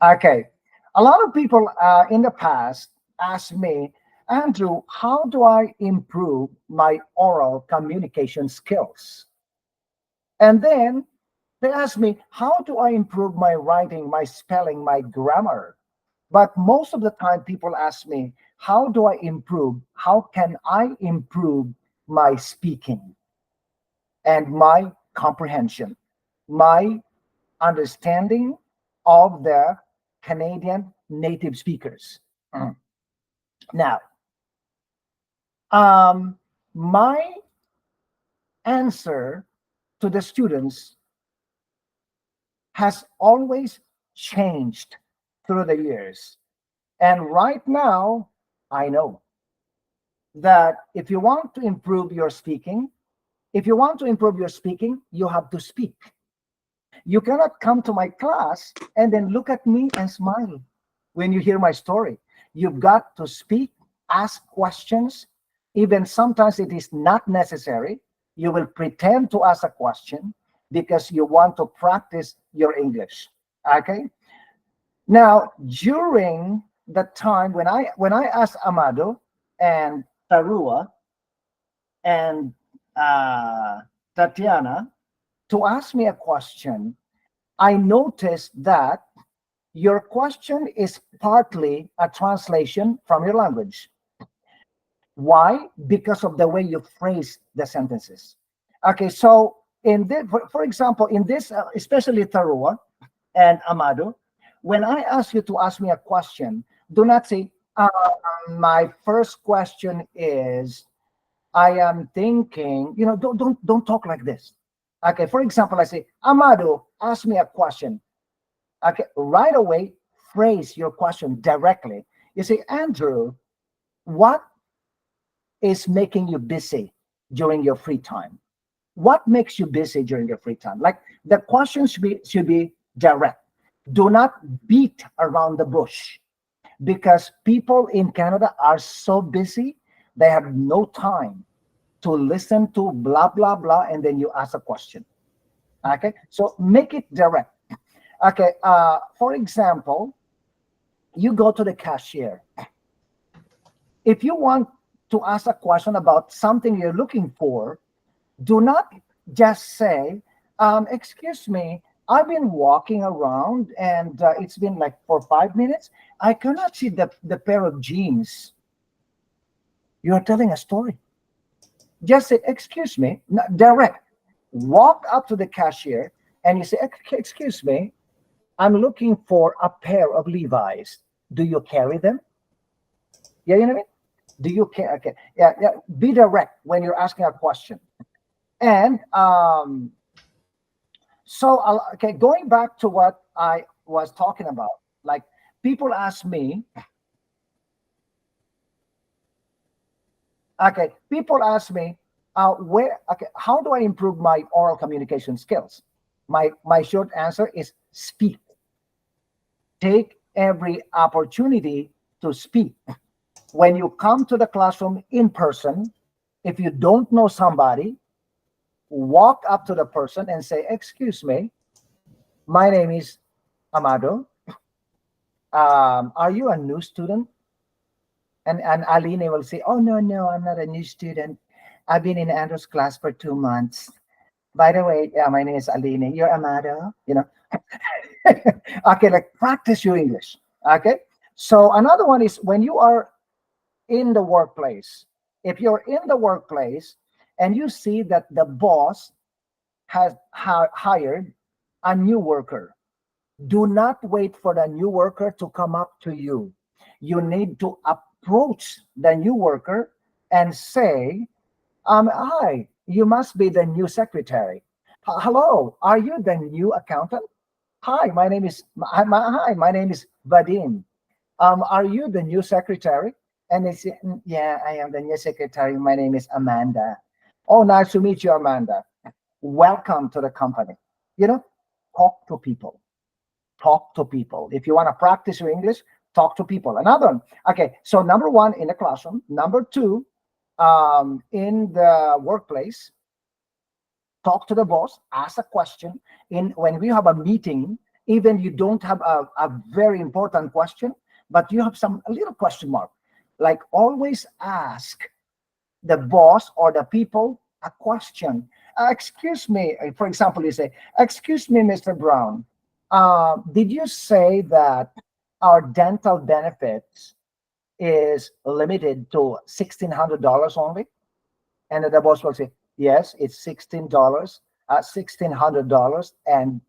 Okay. A lot of people in the past asked me, Andrew, how do I improve my oral communication skills? And then they asked me, how do I improve my writing, my spelling, my grammar? But most of the time, people ask me, how can I improve my speaking and my comprehension, my understanding of the Canadian native speakers? Mhm. Now, um, my answer to the students has always changed through the years. And right now, I know that if you want to improve your speaking, you have to speak. You cannot come to my class and then look at me and smile when you hear my story. You've got to speak, ask questions. Even sometimes it is not necessary. You will pretend to ask a question because you want to practice your English. Okay? Now, during the time when I asked Amado and Tarua and Tatiana to ask me a question, I noticed that your question is partly a translation from your language. Why? Because of the way you phrase the sentences. Okay, so for example, in this, especially Tarua and Amado, when I ask you to ask me a question, do not say, my first question is, I am thinking, don't talk like this. Okay, for example, I say, Amado, ask me a question. Okay, right away, phrase your question directly. You say, Andrew, what is making you busy during your free time? What makes you busy during your free time? Like the question should be direct. Do not beat around the bush because people in Canada are so busy, they have no time to listen to blah blah blah and then you ask a question. Okay, so make it direct. Okay, for example, you go to the cashier. If you want to ask a question about something you're looking for, do not just say, excuse me, I've been walking around and it's been like for 5 minutes. I cannot see the pair of jeans. You're telling a story. Just say, excuse me, direct. Walk up to the cashier and you say, excuse me, I'm looking for a pair of Levi's. Do you carry them? Yeah, you know what I mean? Do you care? Okay. Yeah, yeah. Be direct when you're asking a question. And okay, going back to what I was talking about, like people ask me, how do I improve my oral communication skills? My short answer is speak. Take every opportunity to speak. When you come to the classroom in person, if you don't know somebody, walk up to the person and say, excuse me, my name is Amado. Are you a new student? And Aline will say, oh, no, no, I'm not a new student. I've been in Andrew's class for 2 months. By the way, yeah, my name is Aline. You're Amado, Okay, like practice your English. Okay. So another one is when you are in the workplace. If you're in the workplace and you see that the boss has hired a new worker, do not wait for the new worker to come up to you. You need to approach the new worker and say, hi, you must be the new secretary. Hello, are you the new accountant? Hi, my name is Vadim. Are you the new secretary? And they say, yeah, I am the new secretary. My name is Amanda. Oh, nice to meet you, Amanda. Welcome to the company. You know, talk to people. Talk to people. If you want to practice your English, talk to people. Another one. Okay, so number one in the classroom. Number two, in the workplace, talk to the boss, ask a question. When we have a meeting, Even you don't have a very important question, but you have some a little question mark. Like always ask the boss or the people a question. Excuse me, for example, you say, excuse me, Mr. Brown, did you say that our dental benefits is limited to $1,600 only? And the boss will say, yes, it's $16, $1,600, and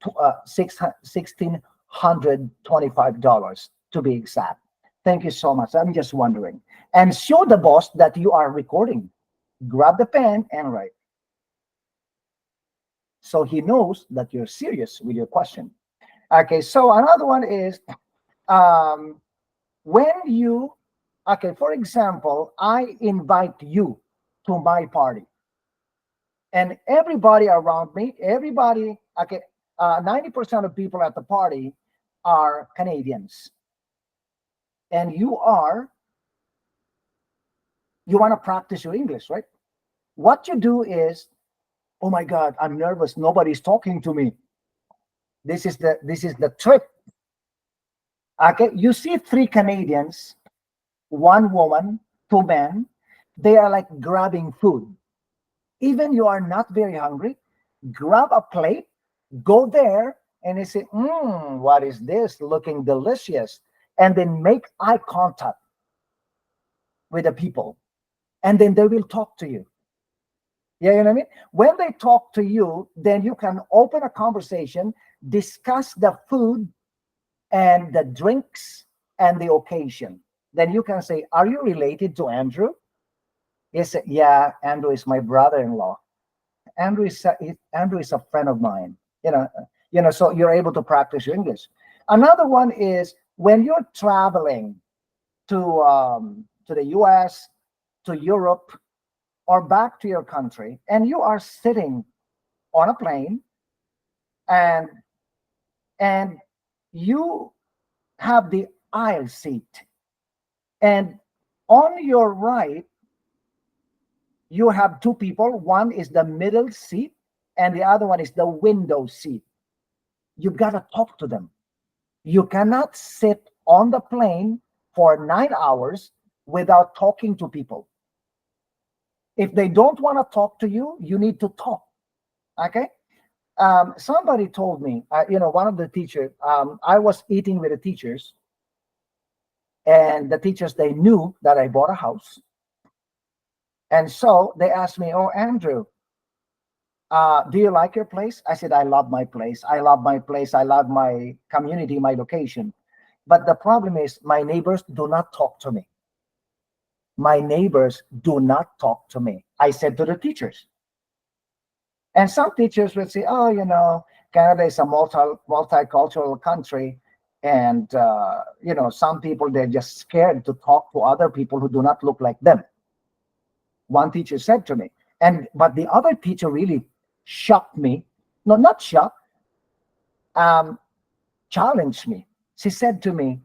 $1,625 to be exact. Thank you so much. I'm just wondering. And show the boss that you are recording. Grab the pen and write. So he knows that you're serious with your question. Okay, so another one is um, when you, okay, for example, I invite you to my party, and everybody around me, everybody, okay, 90% of people at the party are Canadians, and you want to practice your English, right? What you do is, oh my God, I'm nervous. Nobody's talking to me. This is the trick. Okay, you see three Canadians, one woman, two men. They are like grabbing food. Even you are not very hungry, grab a plate, go there, and they say, what is this? Looking delicious. And then make eye contact with the people. And then they will talk to you. Yeah, you know what I mean? When they talk to you, then you can open a conversation, discuss the food and the drinks and the occasion. Then you can say, are you related to Andrew? Yes, yeah, Andrew is my brother-in-law. Andrew is a friend of mine. So you're able to practice your English. Another one is when you're traveling to the US, to Europe, or back to your country, and you are sitting on a plane, and and you have the aisle seat, and on your right you have two people. One is the middle seat, and the other one is the window seat. You gotta talk to them. You cannot sit on the plane for 9 hours without talking to people. If they don't want to talk to you, you need to talk. Okay. Somebody told me, one of the teachers, I was eating with the teachers, and the teachers, they knew that I bought a house. And so they asked me, oh, Andrew, do you like your place? I said, I love my place. I love my place. I love my community, my location. But the problem is my neighbors do not talk to me. My neighbors do not talk to me. I said to the teachers. And some teachers would say, oh, Canada is a multicultural country. And, some people, they're just scared to talk to other people who do not look like them. One teacher said to me, but the other teacher really shocked me. No, not shocked, challenged me. She said to me,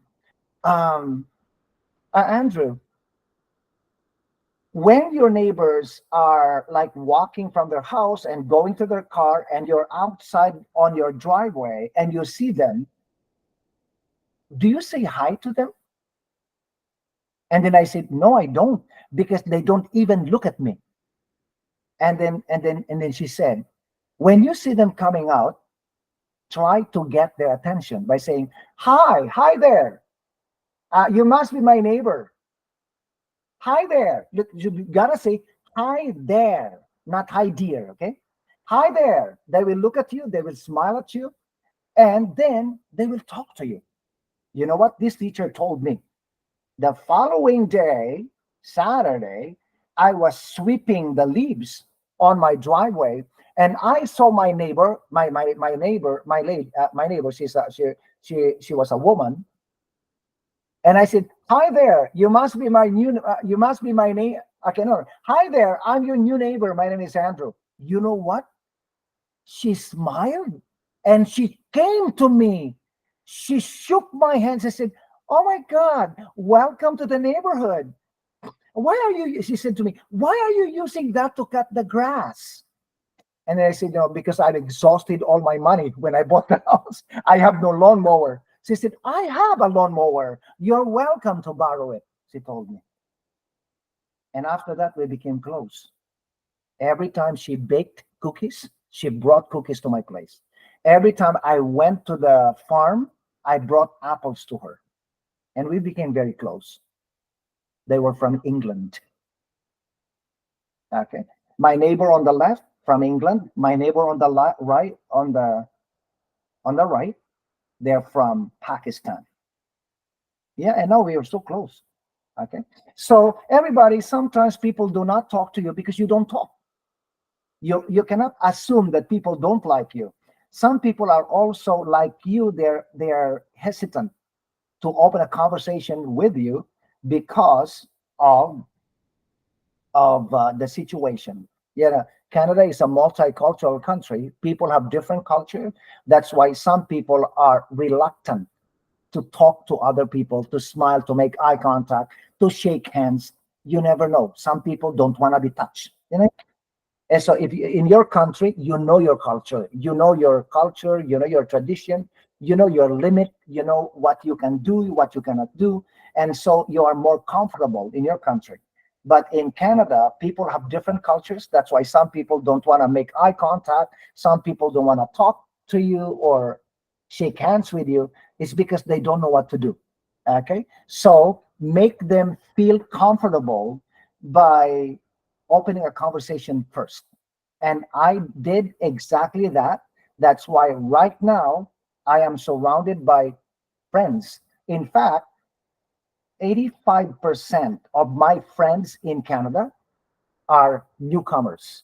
Andrew, when your neighbors are like walking from their house and going to their car, and you're outside on your driveway and you see them, do you say hi to them? And then I said, no, I don't, because they don't even look at me. And then she said, when you see them coming out, try to get their attention by saying, hi there. You must be my neighbor. Hi there. Look, you gotta say hi there, not hi dear. Okay. Hi there. They will look at you, they will smile at you, and then they will talk to you. You know what this teacher told me? The following day, Saturday, I was sweeping the leaves on my driveway, and I saw my neighbor, my neighbor, my neighbor. She was a woman, and I said, "Hi there, you must be my name." Okay, no, hi there, I'm your new neighbor. My name is Andrew. You know what? She smiled and she came to me. She shook my hands and said, oh my God, welcome to the neighborhood. Why are you, she said to me, why are you using that to cut the grass? And then I said, no, because I'd exhausted all my money when I bought the house. I have no lawnmower. She said, I have a lawnmower. You're welcome to borrow it, she told me. And after that, we became close. Every time she baked cookies, she brought cookies to my place. Every time I went to the farm, I brought apples to her. And we became very close. They were from England. Okay. My neighbor on the left from England, my neighbor on the right, on the right, they're from Pakistan. Yeah, and now we are so close. Okay. So everybody, sometimes people do not talk to you because you don't talk. You cannot assume that people don't like you. Some people are also like you, they're hesitant to open a conversation with you because of the situation. Yeah, Canada is a multicultural country. People have different culture. That's why some people are reluctant to talk to other people, to smile, to make eye contact, to shake hands. You never know. Some people don't want to be touched. And so if you, in your country, you know your culture, you know your culture, you know your tradition, you know your limit, you know what you can do, what you cannot do. And so you are more comfortable in your country. But in Canada, people have different cultures. That's why some people don't want to make eye contact. Some people don't want to talk to you or shake hands with you. It's because they don't know what to do. Okay. So make them feel comfortable by opening a conversation first. And I did exactly that. That's why right now I am surrounded by friends. In fact, 85% of my friends in Canada are newcomers.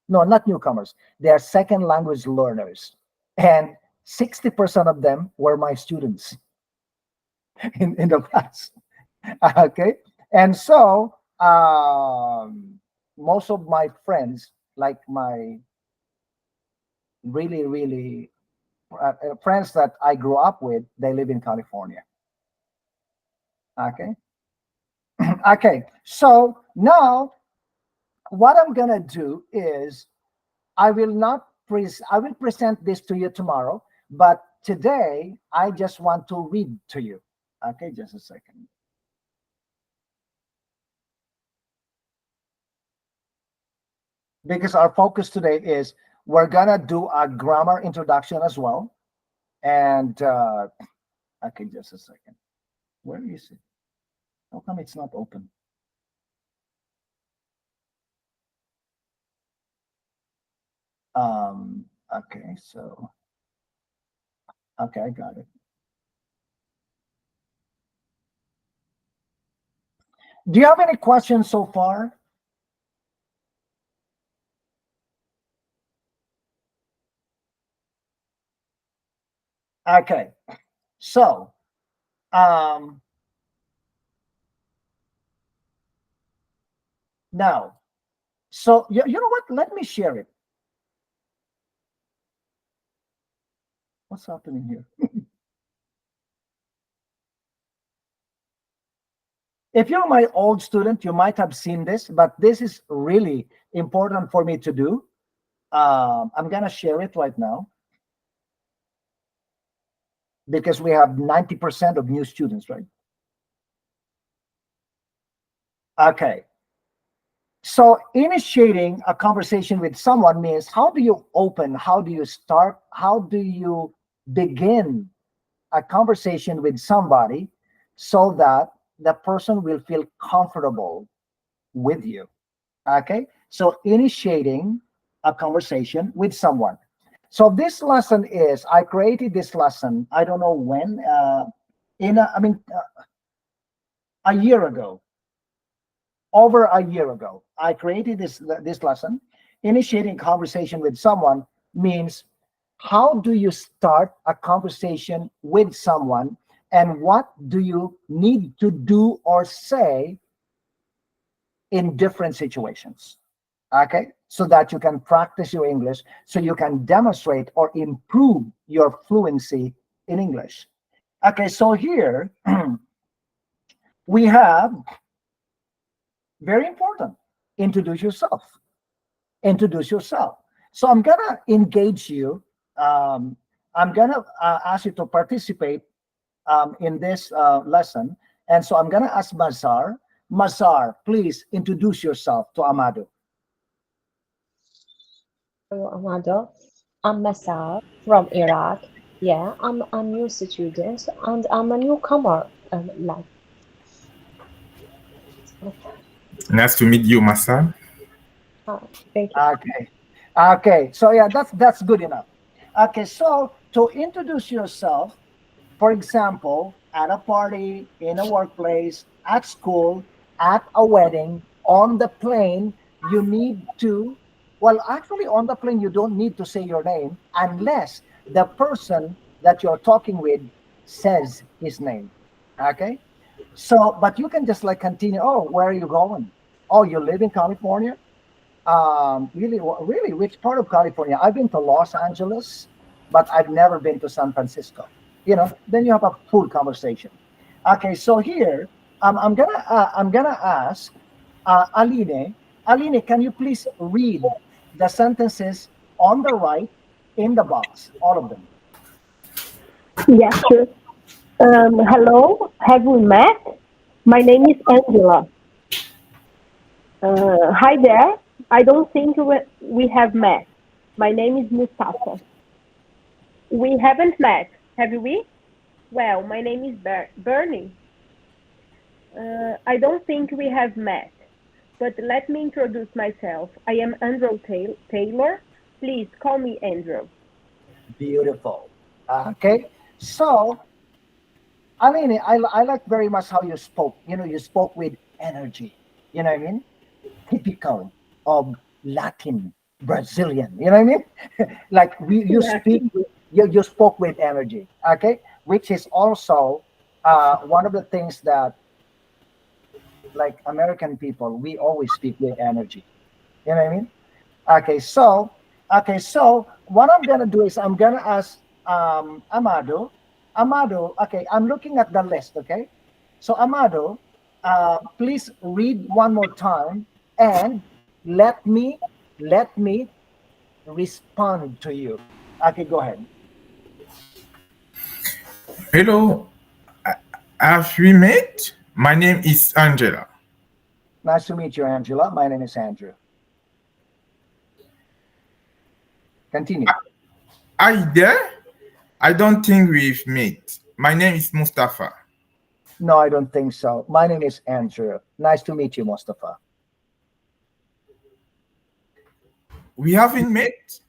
No, not newcomers. They are second language learners. And 60% of them were my students in the past. Okay. And so most of my friends, like my really friends that I grew up with, they live in California. Okay. Okay. So now what I'm gonna do is I will present this to you tomorrow, but today I just want to read to you. Okay, just a second. Because our focus today is we're gonna do a grammar introduction as well. And okay, just a second. Where is it? How come it's not open? Okay, so okay, I got it. Do you have any questions so far? Okay, so um, now, so you know what? Let me share it. What's happening here? If you're my old student, you might have seen this, but this is really important for me to do. I'm gonna share it right now because we have 90% of new students, right? Okay. So initiating a conversation with someone means how do you open, how do you start, how do you begin a conversation with somebody so that the person will feel comfortable with you. Okay. So initiating a conversation with someone. So this lesson is, I created this lesson, I don't know when, a year ago, over a year ago, I created this lesson. Initiating conversation with someone means how do you start a conversation with someone and what do you need to do or say in different situations. Okay, so that you can practice your English, so you can demonstrate or improve your fluency in English. Okay, so here we have very important, introduce yourself. Introduce yourself. So I'm gonna engage you. I'm gonna ask you to participate in this lesson. And so I'm gonna ask Mazar. Mazar, please introduce yourself to Amado. Hello, Amado. I'm Masar from Iraq. Yeah, I'm a new student and I'm a newcomer. Nice to meet you, Massa. Thank you. Okay. Okay. So yeah, that's good enough. Okay. So to introduce yourself, for example, at a party, in a workplace, at school, at a wedding, on the plane, you need to, well, actually, on the plane, you don't need to say your name unless the person that you're talking with says his name. Okay. So, but you can just like continue. Oh, where are you going? Oh, you live in California? Really, really, which part of California? I've been to Los Angeles, but I've never been to San Francisco. Then you have a full conversation. Okay, so here I'm gonna ask Aline. Aline, can you please read the sentences on the right in the box, all of them? Yeah, sure. Hello, have we met? My name is Angela. Hi there. I don't think we have met. My name is Mustafa. We haven't met, have we? Well, my name is Bernie. I don't think we have met, but let me introduce myself. I am Andrew Taylor. Please call me Andrew. Beautiful. Okay, so Aline, I like very much how you spoke. You spoke with energy. You know what I mean? Typical of Latin Brazilian. You know what I mean? Like you Yeah. speak, you spoke with energy. Okay, which is also one of the things that like American people we always speak with energy. You know what I mean? Okay, so what I'm gonna do is I'm gonna ask Amado. Amado, okay, I'm looking at the list. Okay, so Amado, please read one more time and let me respond to you. Okay, go ahead. Hello, have we met? My name is Angela. Nice to meet you, Angela. My name is Andrew. Continue. Are you there? I don't think we've met. My name is Mustafa. No, I don't think so. My name is Andrew. Nice to meet you, Mustafa. We haven't met?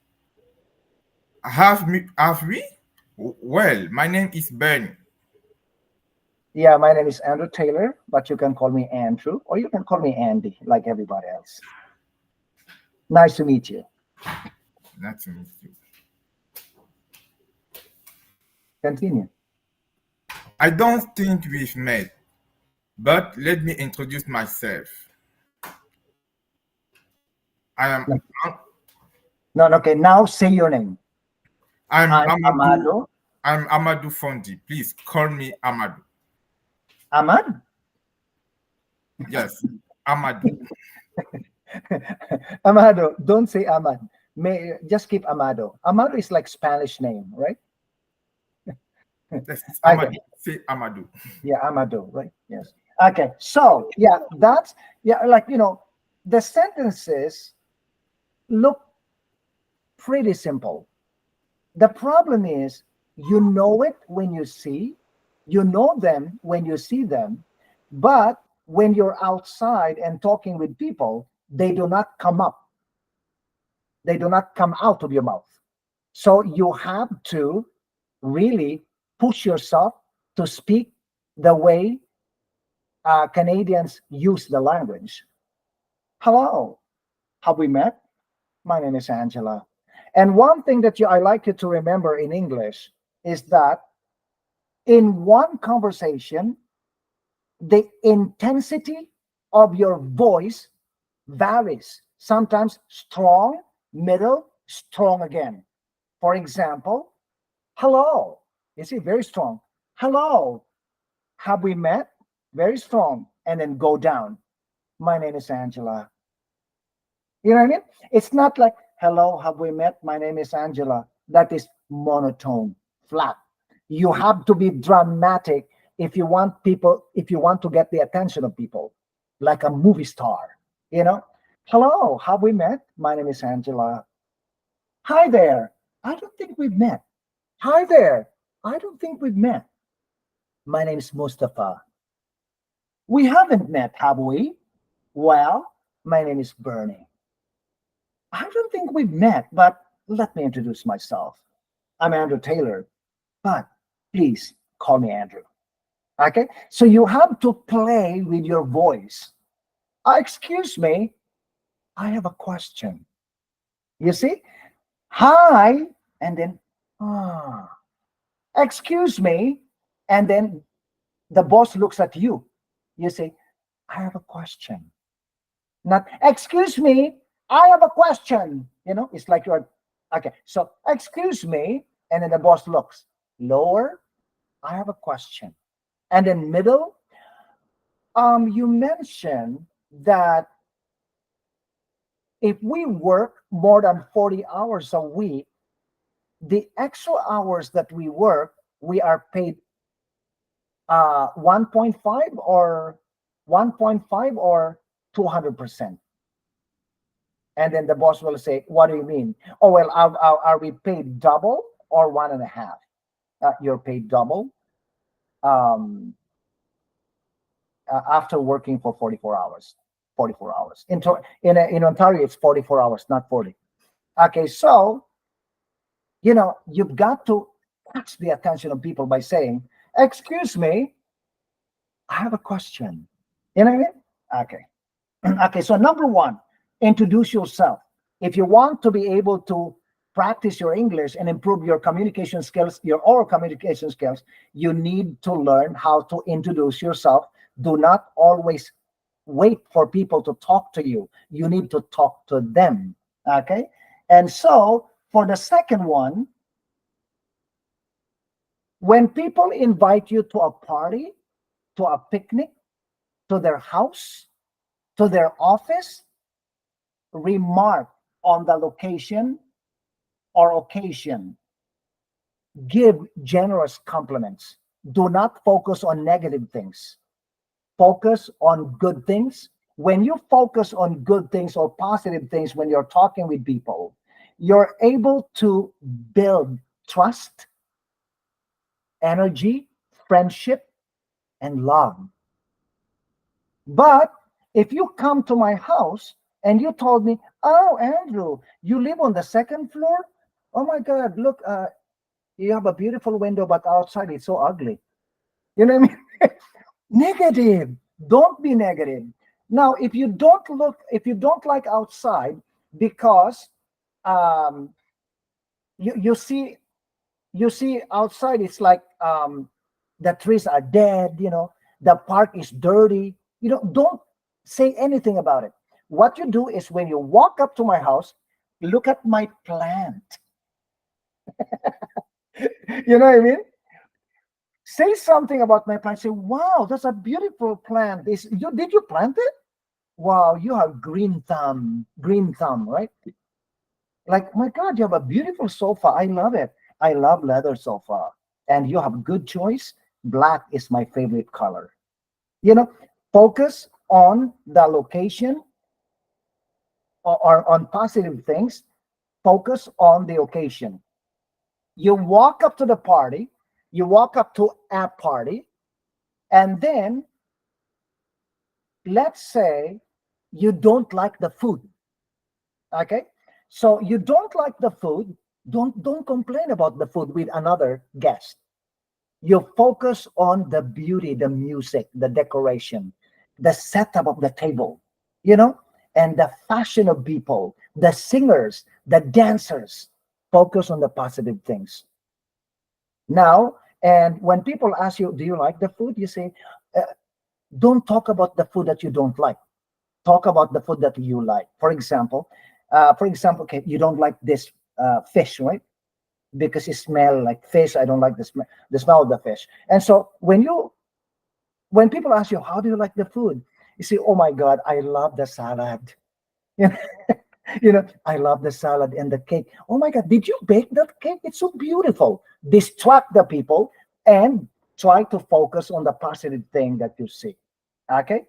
Have we? Well, my name is Bernie. Yeah, my name is Andrew Taylor, but you can call me Andrew or you can call me Andy, like everybody else. Nice to meet you. Nice to meet you. Continue. I don't think we've met, but let me introduce myself. I am No, no, no, okay. Now say your name. I'm I'm Amadou. Amado. I'm Amadou Fondi. Please call me Amadou. Ahmad? Yes, Amadou. Amado. Don't say Ahmad. May just keep Amado. Amado is like Spanish name, right? This is Okay. Amadou. Say Amadou. Yeah, Amado, right? Yes. Okay. So yeah, that's yeah, like the sentences look pretty simple. The problem is you know it when you know them when you see them, but when you're outside and talking with people, they do not come up. They do not come out of your mouth. So you have to really push yourself to speak the way Canadians use the language. Hello, have we met? My name is Angela. And one thing that I like you to remember in English is that in one conversation, the intensity of your voice varies. Sometimes strong, middle, strong again. For example, hello. You see, very strong. Hello. Have we met? Very strong. And then go down. My name is Angela. You know what I mean? It's not like, Hello, have we met? My name is Angela. That is monotone, flat. You have to be dramatic if you want people, if you want to get the attention of people, like a movie star, you know? Hello, have we met? My name is Angela. Hi there. I don't think we've met. Hi there. I don't think we've met. My name is Mustafa. We haven't met, have we? Well, my name is Bernie. I don't think we've met, but let me introduce myself. I'm Andrew Taylor, but please call me Andrew. Okay? So you have to play with your voice. Excuse me, I have a question. You see? Hi, and then, ah. Excuse me, and then the boss looks at you. You say, I have a question. Not, excuse me, I have a question. It's like you're, okay, so excuse me, and then the boss looks. Lower, I have a question. And then middle, you mentioned that if we work more than 40 hours a week, the extra hours that we work, we are paid 1.5 or 1.5 or 200%. And then the boss will say, what do you mean? Oh, well, are we paid double or 1.5? You're paid double um, after working for 44 hours. 44 hours. In Ontario, it's 44 hours, not 40. Okay, so, you've got to catch the attention of people by saying, excuse me, I have a question. You know what I mean? Okay. Okay, so number one, introduce yourself. If you want to be able to practice your English and improve your communication skills, your oral communication skills, you need to learn how to introduce yourself. Do not always wait for people to talk to you. You need to talk to them. Okay? And so for the second one, when people invite you to a party, to a picnic, to their house, to their office, remark on the location or occasion. Give generous compliments. Do not focus on negative things. Focus on good things. When you focus on good things or positive things when you're talking with people, you're able to build trust, energy, friendship, and love. But if you come to my house and you told me, oh, Andrew, you live on the second floor? Oh my God, look, you have a beautiful window, but outside it's so ugly. You know what I mean? Negative. Don't be negative. Now, if you don't like outside because you see outside, it's like the trees are dead, the park is dirty, don't say anything about it. What you do is when you walk up to my house, look at my plant. You know what I mean? Say something about my plant. Say, wow, that's a beautiful plant. Did you plant it? Wow, you have green thumb, right? Like, my God, you have a beautiful sofa. I love it. I love leather sofa. And you have good choice. Black is my favorite color. Focus on the location or on positive things. Focus on the occasion. You walk up to the party, you walk up to a party, and then let's say you don't like the food. Okay? So you don't like the food, don't complain about the food with another guest. You focus on the beauty, the music, the decoration, the setup of the table, and the fashion of people, the singers, the dancers. Focus on the positive things. Now, and when people ask you, do you like the food? You say, don't talk about the food that you don't like. Talk about the food that you like. For example, okay, you don't like this fish, right? Because it smells like fish. I don't like the smell of the fish. And so when people ask you, how do you like the food? You say, oh my God, I love the salad. I love the salad and the cake. Oh my God, did you bake that cake? It's so beautiful. Distract the people and try to focus on the positive thing that you see. Okay.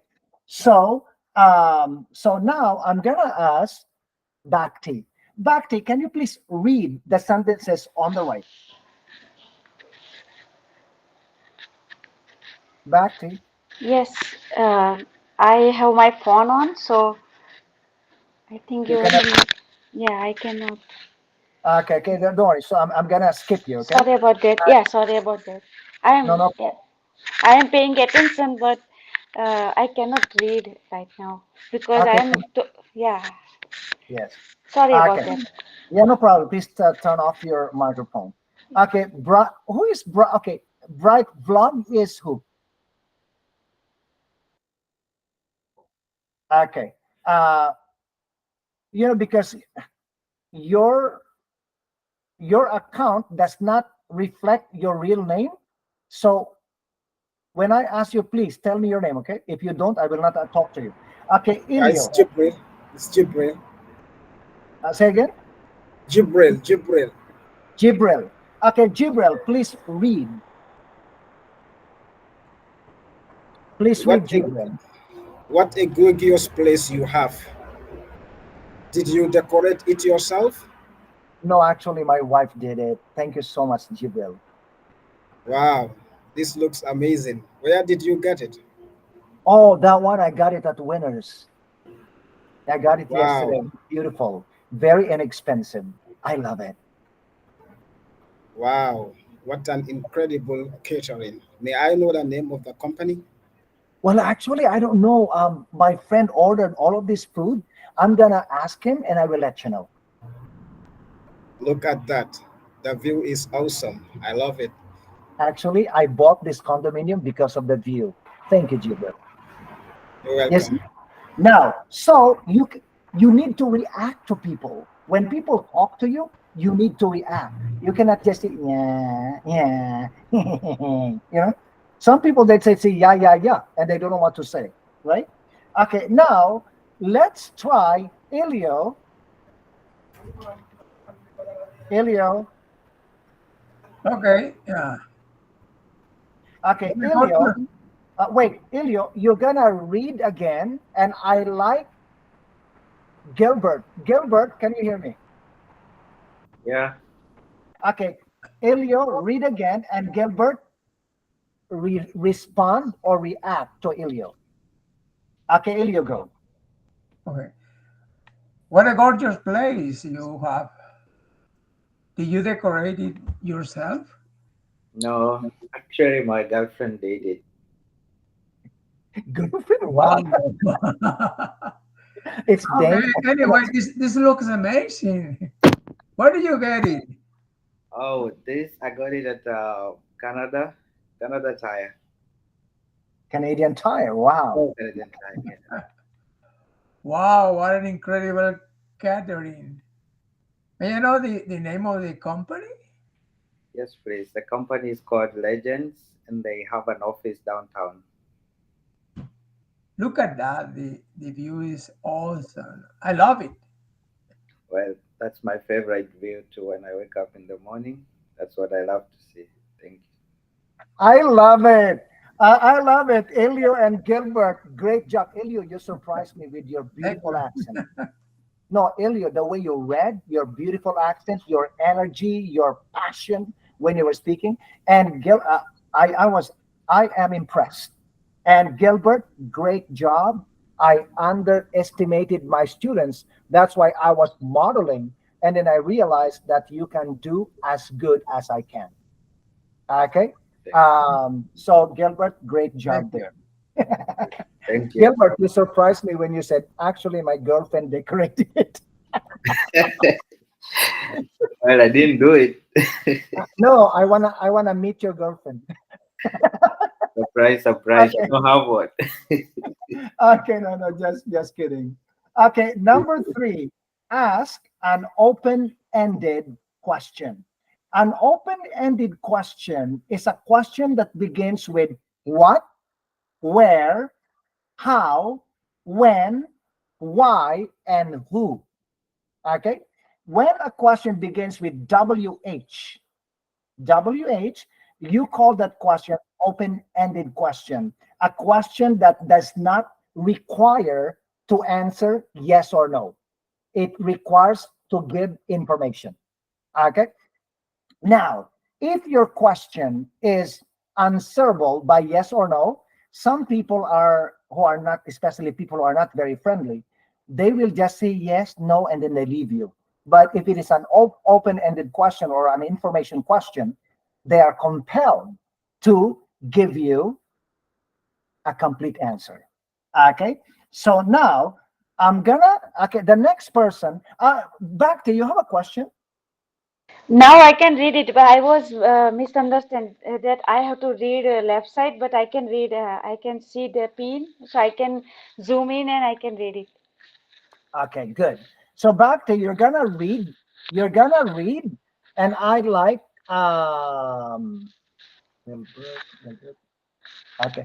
So now I'm gonna ask Bhakti. Bhakti, can you please read the sentences on the right? Bhakti, Yes, I have my phone on, so I think you you cannot. will. Yeah, I cannot. Okay, okay, don't worry. So I'm gonna skip you. Okay. Sorry about that. Uh, Yeah, sorry about that. I no, am. no. Yeah, I am paying attention, but I cannot read right now because I Okay. am. Yeah, Yes. sorry about Okay. that. Yeah, no problem. Please turn off your microphone. Okay, who is Okay, Bright Vlog is who? Okay. Uh, because your your account does not reflect your real name. So when I ask you, please tell me your name. Okay. If you don't, I will not talk to you. Okay, It's Ilio. Jibril. It's Jibril. Say again. Jibril. Jibril. Jibril. Okay, Jibril. Please read. Please read, What a Jibril. what a gorgeous place you have. Did you decorate it yourself? No, actually, my wife did it. Thank you so much, Jibril. Wow, this looks amazing. Where did you get it? Oh, that one I got it at Winners. I got it Wow, yesterday. Beautiful, very inexpensive. I love it. wow, what an incredible catering. May I know the name of the company? Well, actually, I don't know. My friend ordered all of this food. I'm gonna ask him, and I will let you know. Look at that. The view is awesome. I love it. Actually, I bought this condominium because of the view. Thank you, Jibril. You're Yes. welcome. Now, so you need to react to people. When people talk to you, you need to react. You cannot just say yeah, yeah. Some people they say yeah, yeah, yeah, and they don't know what to say, right? Okay, now let's try Elio. Elio. Okay, yeah. Okay, We go Elio. to Wait, Elio, you're gonna read again, and I like Gilbert. Gilbert, can you hear me? Yeah. Okay, Elio, read again, and Gilbert, respond or react to Elio. Okay, Elio, go. okay. What a gorgeous place you have. Did you decorate it yourself? No, actually, my girlfriend did it. Good for you. Wow. Wow. It's Okay. day. Anyway, this looks amazing. Where did you get it? Oh, this I got it at Canada, Canada Tire, Canadian Tire. Wow. Canadian Tire. Yeah. Wow, what an incredible catering. May I know the name of the company? Yes, please. The company is called Legends, and they have an office downtown. Look at that. The view is awesome. I love it. Well, that's my favorite view too. When I wake up in the morning, that's what I love to see. Thank you. I love it. I love it. Elio and Gilbert, great job. Elio, you surprised me with your Thank beautiful you. accent. No, Elio, the way you read, your beautiful accent, your energy, your passion when you were speaking, and I was, I am impressed. And Gilbert, great job. I underestimated my students. That's why I was modeling, and then I realized that you can do as good as I can. Okay. Thank So Gilbert, great Thank job you. there. you. Thank you. Gilbert, you surprised me when you said, actually, my girlfriend decorated it. Well, I didn't do it. No, I wanna meet your girlfriend. Surprise, surprise. You Okay, don't have what? okay, no, no, just kidding. Okay, number three, ask an open-ended question. An open-ended question is a question that begins with what, where, how, when, why, and who. Okay. When a question begins with WH, you call that question open-ended question, a question that does not require to answer yes or no. It requires to give information. Okay. Now, if your question is answerable by yes or no, some people are who are not, especially people who are not very friendly, they will just say yes, no, and then they leave you. But if it is an open-ended question or an information question, they are compelled to give you a complete answer. Okay. So now I'm gonna, okay, the next person, back to you, have a question? Now I can read it, but I was misunderstand that I have to read left side, but I can read. I can see the pin, so I can zoom in and I can read it. Okay, good. So back to you're gonna read, and I'd like okay.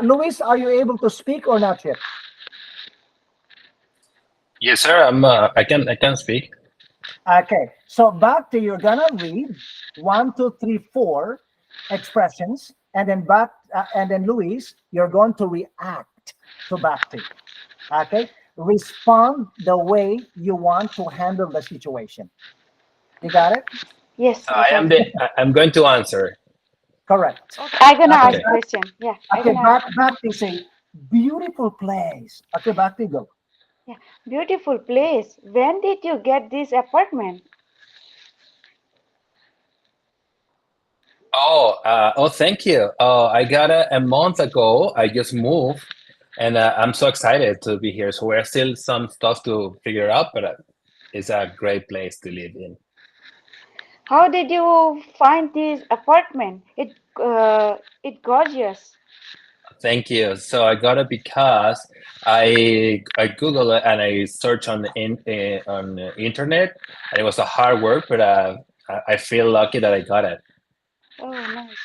Luis, are you able to speak or not yet? Yes, sir. I can speak. Okay, so back to you're gonna read 1, 2, 3, 4 expressions, and then and then Luis, you're going to react to Bhakti. Okay, respond the way you want to handle the situation. You got it? Yes, I got it. I'm going to answer. Correct. Okay, I gonna Okay, ask question. Yeah, I okay, gonna ask. back to say beautiful place. Okay, back to go. Yeah, beautiful place. When did you get this apartment? Thank you. I got a month ago. I just moved, and I'm so excited to be here. So we're still some stuff to figure out, but it's a great place to live in. How did you find this apartment? It gorgeous. Thank you. So I got it because I Google it and I search on on the internet, and it was a hard work, but I feel lucky that I got it. Oh, nice.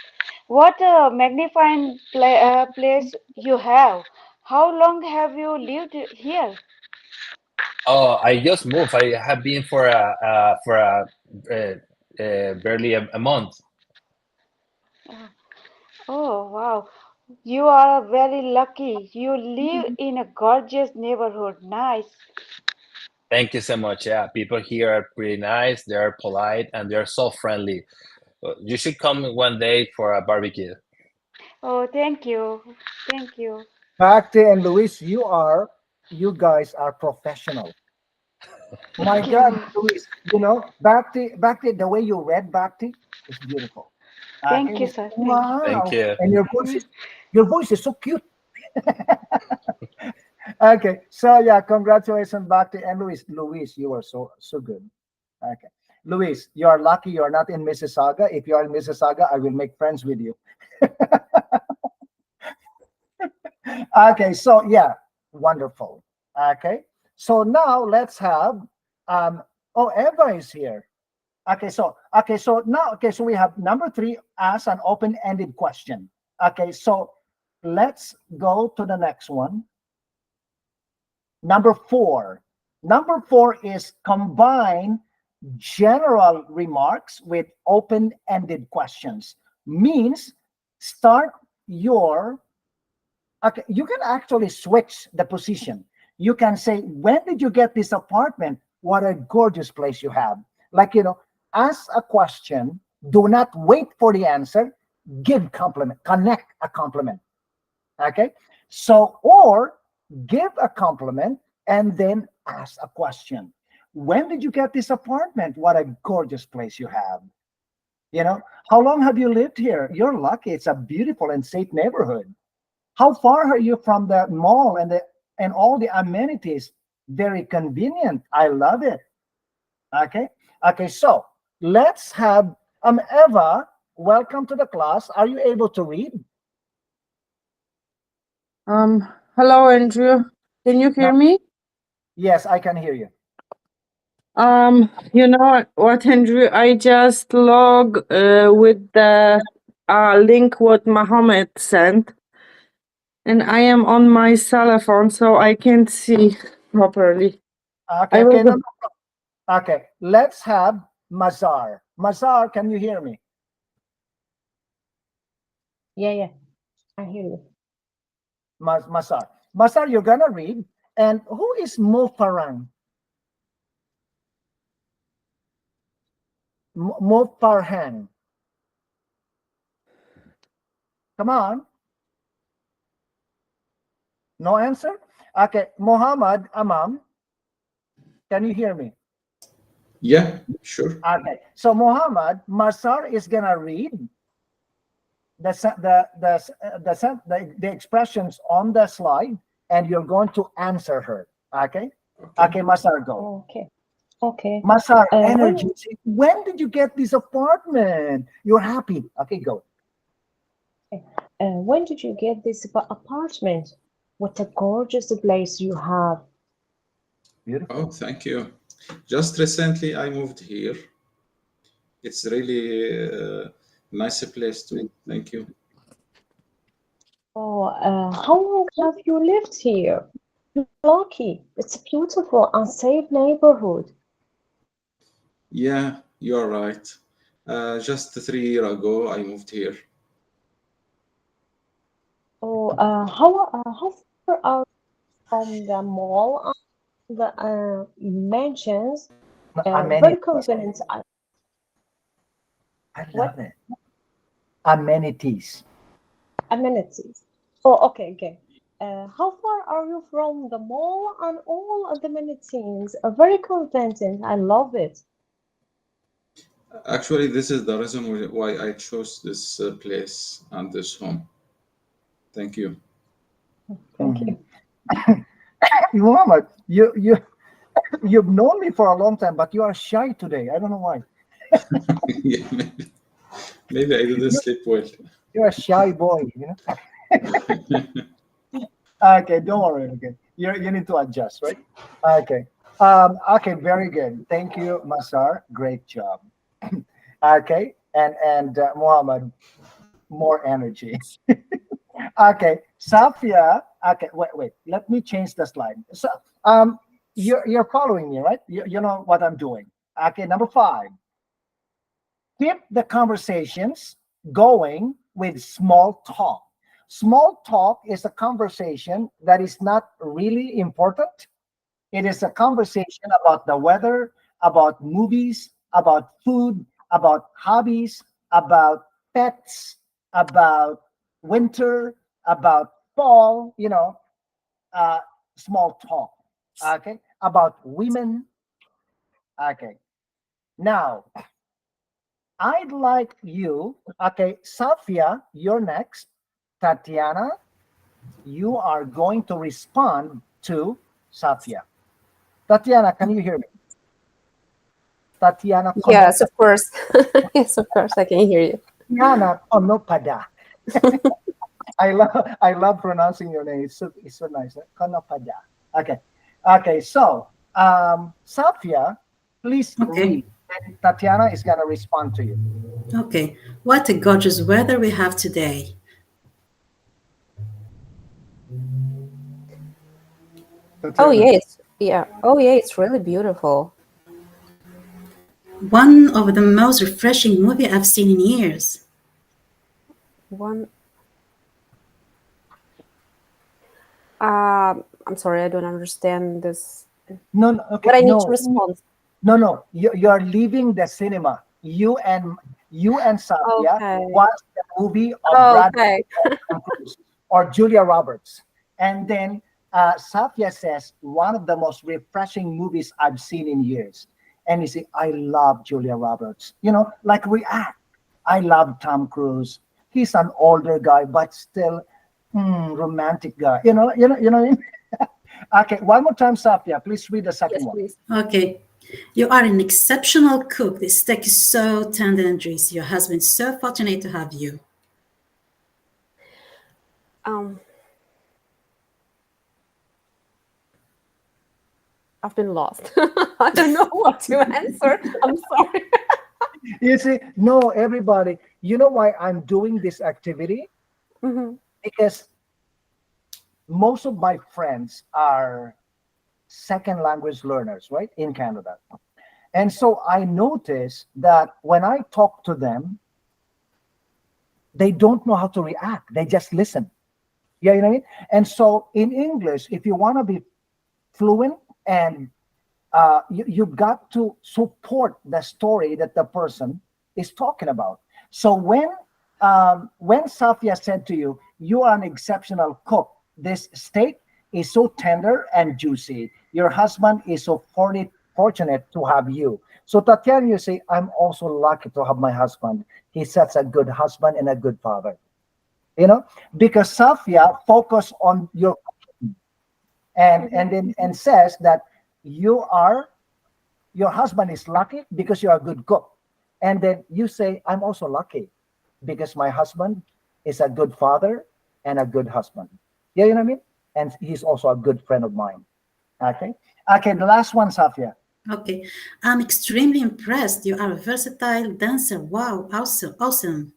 What a magnifying place you have. How long have you lived here? Oh, I just moved. I have been for barely a month. Oh, wow. You are very lucky. You live in a gorgeous neighborhood. Nice. Thank you so much. Yeah, people here are pretty nice. They're polite and they're so friendly. You should come one day for a barbecue. Oh, thank you. Thank you. Bhakti and Luis, you guys are professional. My Thank God, you. Luis, you know, Bhakti, the way you read Bhakti is beautiful. Thank Okay, you, sir. Thank you. Thank wow, you. and your voice is so cute. Okay, so yeah, congratulations, Bhakti and Luis. Luis, you are so good. Okay, Luis, you are lucky you are not in Mississauga. If you are in Mississauga, I will make friends with you. Okay, so yeah, wonderful. Okay, so now let's have oh, Eva is here. Okay, so now, okay, so we have number 3 as an open-ended question. Okay, so let's go to the next one. Number 4. Number 4 is combine general remarks with open-ended questions. Means start your, okay, you can actually switch the position. You can say, when did you get this apartment? What a gorgeous place you have. Like, ask a question, do not wait for the answer, give compliment, connect a compliment. Okay. So, or give a compliment and then ask a question. When did you get this apartment? What a gorgeous place you have. How long have you lived here? You're lucky. It's a beautiful and safe neighborhood. How far are you from the mall and all the amenities? Very convenient. I love it. Okay. Okay. So let's have Eva. Welcome to the class. Are you able to read? Hello, Andrew. Can you hear me? Yes, I can hear you. You know what, Andrew? I just log with the link what Mohammed sent, and I am on my cell phone, so I can't see properly. Okay. Okay. No, Okay, let's have Mazar. Mazar, can you hear me? Yeah, I hear you. Masar. Masar, you're gonna read. And who is Mofarang? Mofarhan. Come on. No answer? Okay, Muhammad Amam, can you hear me? Yeah, sure. Okay, so Muhammad, Masar is gonna read the expressions on the slide, and you're going to answer her. Okay. Okay, Masar, go. Okay. Masar, energy. When did you get this apartment? You're happy. Okay, go. When did you get this apartment? What a gorgeous place you have. Beautiful. Oh, thank you. Just recently I moved here. It's really a nice place too. Thank you. Oh, how long have you lived here? You're lucky. It's a beautiful, unsafe neighborhood. Yeah, you're right. Just 3 years ago I moved here. Oh, how far are you from the mall and the mansions? Very Amenities. convenient. I What? love it. Amenities. Amenities. Oh, okay. How far are you from the mall and all of the amenities? Very convenient. I love it. Actually, this is the reason why I chose this place and this home. Thank you. Thank you. Muhammad, you've known me for a long time, but you are shy today. I don't know why. Yeah, maybe I didn't sleep well. You're a shy boy, you know. Okay, don't worry. Okay, you need to adjust, right? Okay. Okay, very good. Thank you, Masar. Great job. Okay, and Muhammad, more energy. Okay, Safia. Okay, wait. Let me change the slide. So, you're following me, right? You know what I'm doing. Okay, number 5. Keep the conversations going with small talk. Small talk is a conversation that is not really important. It is a conversation about the weather, about movies, about food, about hobbies, about pets, about winter, about fall, uh, small talk. Okay. About women. Okay. Now, I'd like you, okay, Safia, you're next. Tatiana, you are going to respond to Safia. Tatiana, can you hear me? Tatiana Yes, of course. Yes, of course, I can hear you. Tatiana Konopada. I love pronouncing your name. It's so nice. Konopada. Okay. So, Safia, please read. And Tatiana is gonna respond to you. Okay, what a gorgeous weather we have today. Oh Tatiana. yeah, it's really beautiful. One of the most refreshing movie I've seen in years. One, I'm sorry, I don't understand this. No, okay, But I need to no, respond. no. You're leaving the cinema. You and Safia Okay. watch the movie of Oh, Brad okay. Pitt or Tom Cruise or Julia Roberts, and then Safia says one of the most refreshing movies I've seen in years. And you say, I love Julia Roberts. Like react. I love Tom Cruise. He's an older guy, but still romantic guy. What I mean? Okay, one more time, Safia. Please read the second Yes, one. please. Okay, you are an exceptional cook. The steak is so tender and juicy. Your husband is so fortunate to have you. I've been lost. I don't know what to answer. I'm sorry. You see, no, everybody, you know why I'm doing this activity? Mhm. Because most of my friends are second language learners, right, in Canada. And so I notice that when I talk to them, they don't know how to react. They just listen. Yeah, you know what I mean? And so in English, if you want to be fluent and you've got to support the story that the person is talking about. So when Safia said to you, you are an exceptional cook, this steak is so tender and juicy. Your husband is so fortunate to have you. So Tatiana, you say, I'm also lucky to have my husband. He's such a good husband and a good father. You know, because Safia focus on your and says that your husband is lucky because you're a good cook. And then you say, I'm also lucky because my husband is a good father and a good husband. Yeah, you know what I mean? And he's also a good friend of mine. Okay. Okay, the last one, Safia. Okay, I'm extremely impressed. You are a versatile dancer. Wow, awesome, awesome.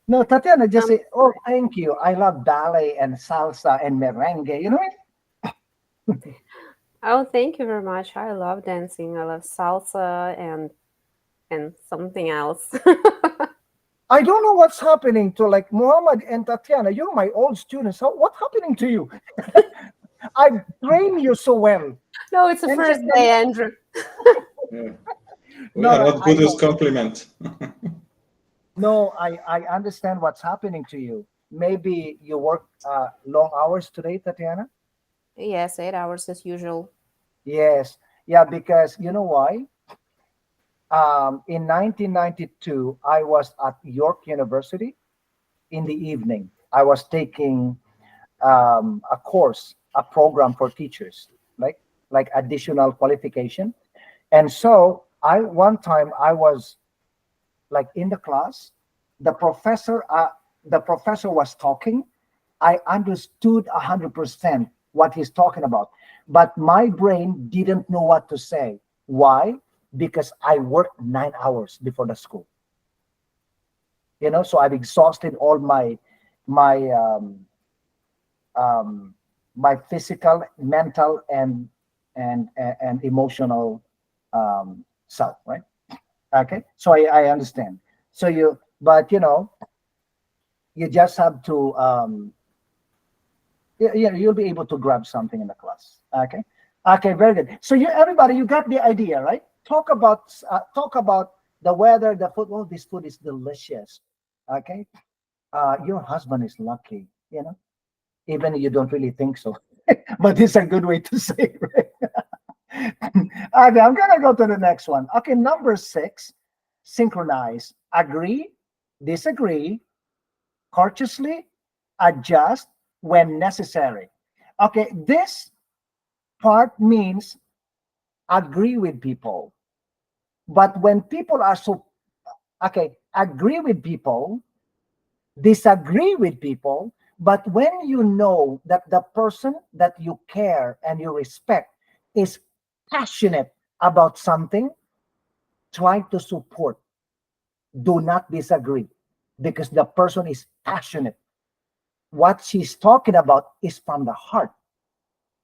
No, Tatiana just say, oh, thank you. I love ballet and salsa and merengue. You know what? Oh, thank you very much. I love dancing. I love salsa and something else. I don't know what's happening to like Muhammad and Tatiana. You're my old students. So what's happening to you? I trained you so well. No, it's the And first just- day, Andrew. Yeah. We No, are no, not good I as know. compliment. No, I understand what's happening to you. Maybe you work long hours today, Tatiana? Yes, 8 hours as usual. Yes. Yeah, because you know why? In 1992, I was at York University in the evening. I was taking a course, a program for teachers, like additional qualification. And so one time I was like in the class, the professor was talking. I understood 100% what he's talking about, but my brain didn't know what to say. Why? Because I worked 9 hours before the school. You know, so I've exhausted all my um, my physical, mental, and emotional self. Right? Okay. So I understand. So but you just have to you'll be able to grab something in the class. Okay. Okay, very good. So everybody, you got the idea, right? Talk about the weather, the food. Oh, this food is delicious. Okay. Your husband is lucky, even if you don't really think so. But it's a good way to say it, right? Okay, I'm gonna go to the next one. Okay, number 6, synchronize. Agree, disagree, courteously, adjust when necessary. Okay, this part means agree with people. But when people are agree with people, disagree with people, but when you know that the person that you care and you respect is passionate about something, try to support. Do not disagree because the person is passionate. What she's talking about is from the heart.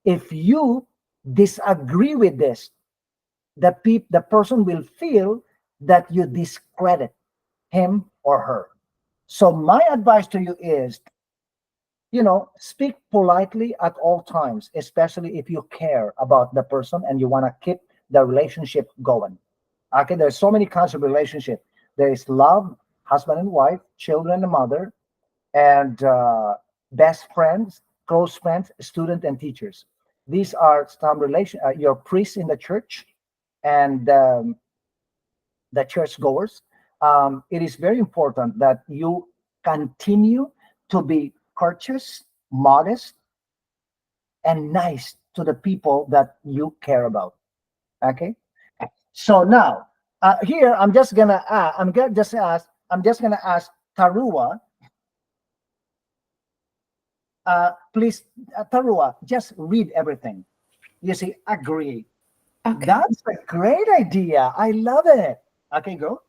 If you disagree with this, the person will feel that you discredit him or her. So my advice to you is, speak politely at all times, especially if you care about the person and you want to keep the relationship going. Okay, there's so many kinds of relationship. There is love, husband and wife, children and mother, and best friends, close friends, student and teachers. These are some your priests in the church and the churchgoers. It is very important that you continue to be courteous, modest, and nice to the people that you care about. Okay. So now, here I'm just gonna ask Tarua. Please, Tarua, just read everything. You see, agree. Okay. That's a great idea. I love it. Okay, go.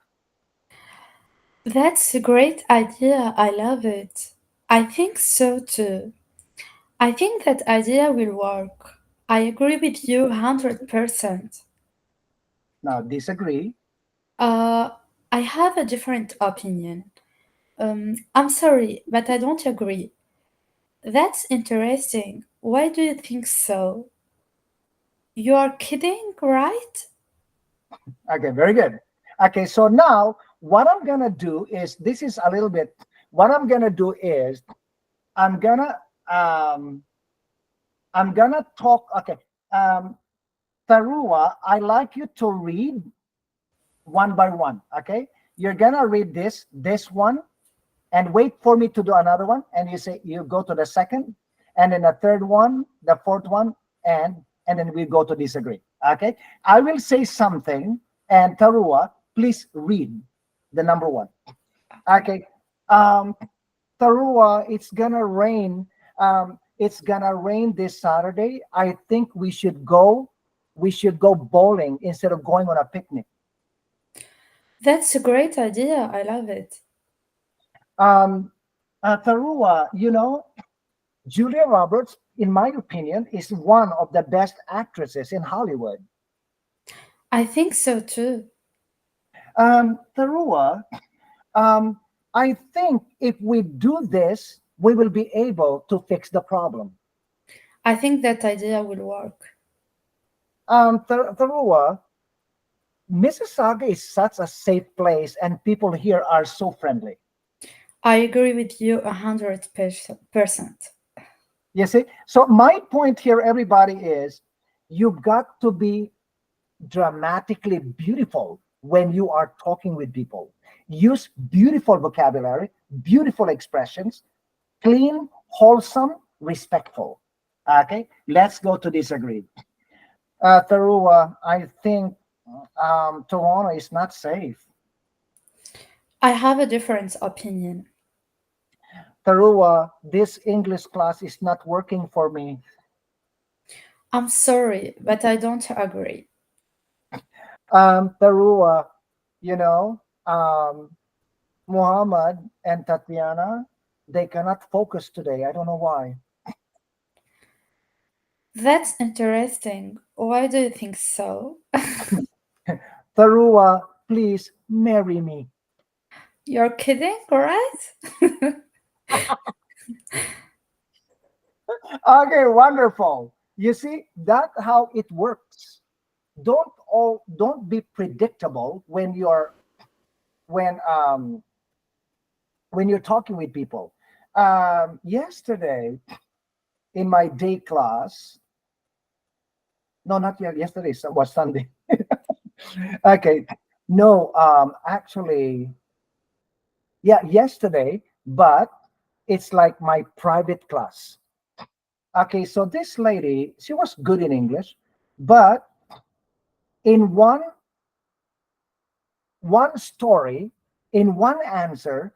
That's a great idea. I love it. I think so too. I think that idea will work. I agree with you 100%. Now, disagree. Uh, I have a different opinion. I'm sorry, but I don't agree. That's interesting. Why do you think so? You are kidding, right? Okay, very good. Okay, so now what I'm gonna do is this is a little bit. What I'm gonna do is I'm gonna um, I'm gonna talk. Okay, um, Tarua, I like you to read one by one. Okay, you're gonna read this one, and wait for me to do another one. And you say you go to the second, and then the third one, the fourth one, and then we go to disagree. Okay, I will say something, and Tarua, please read the number one. Okay, um, Tarua, it's gonna rain. It's gonna rain this Saturday. I think we should go. We should go bowling instead of going on a picnic. That's a great idea. I love it. Um, Tarua, you know, Julia Roberts, in my opinion, is one of the best actresses in Hollywood. I think so too. Tarua, um, I think if we do this, we will be able to fix the problem. I think that idea will work. Tarua, Mississauga is such a safe place, and people here are so friendly. I agree with you 100%. You see? So, my point here, everybody, is you've got to be dramatically beautiful when you are talking with people. Use beautiful vocabulary, beautiful expressions, clean, wholesome, respectful. Okay, let's go to disagree. Tarua, I think Toronto is not safe. I have a different opinion. Tarua, this English class is not working for me. I'm sorry, but I don't agree. Tarua, you know, Muhammad and Tatiana, they cannot focus today. I don't know why. That's interesting. Why do you think so? Tarua, please marry me. You're kidding, right? Okay, wonderful. You see, that's how it works. Don't be predictable when um when you're talking with people. Yesterday in my day class, no, not yet. Yesterday was Sunday. Okay, no, actually, yeah, yesterday, but it's like my private class. Okay, so this lady, she was good in English, but in one story, in one answer,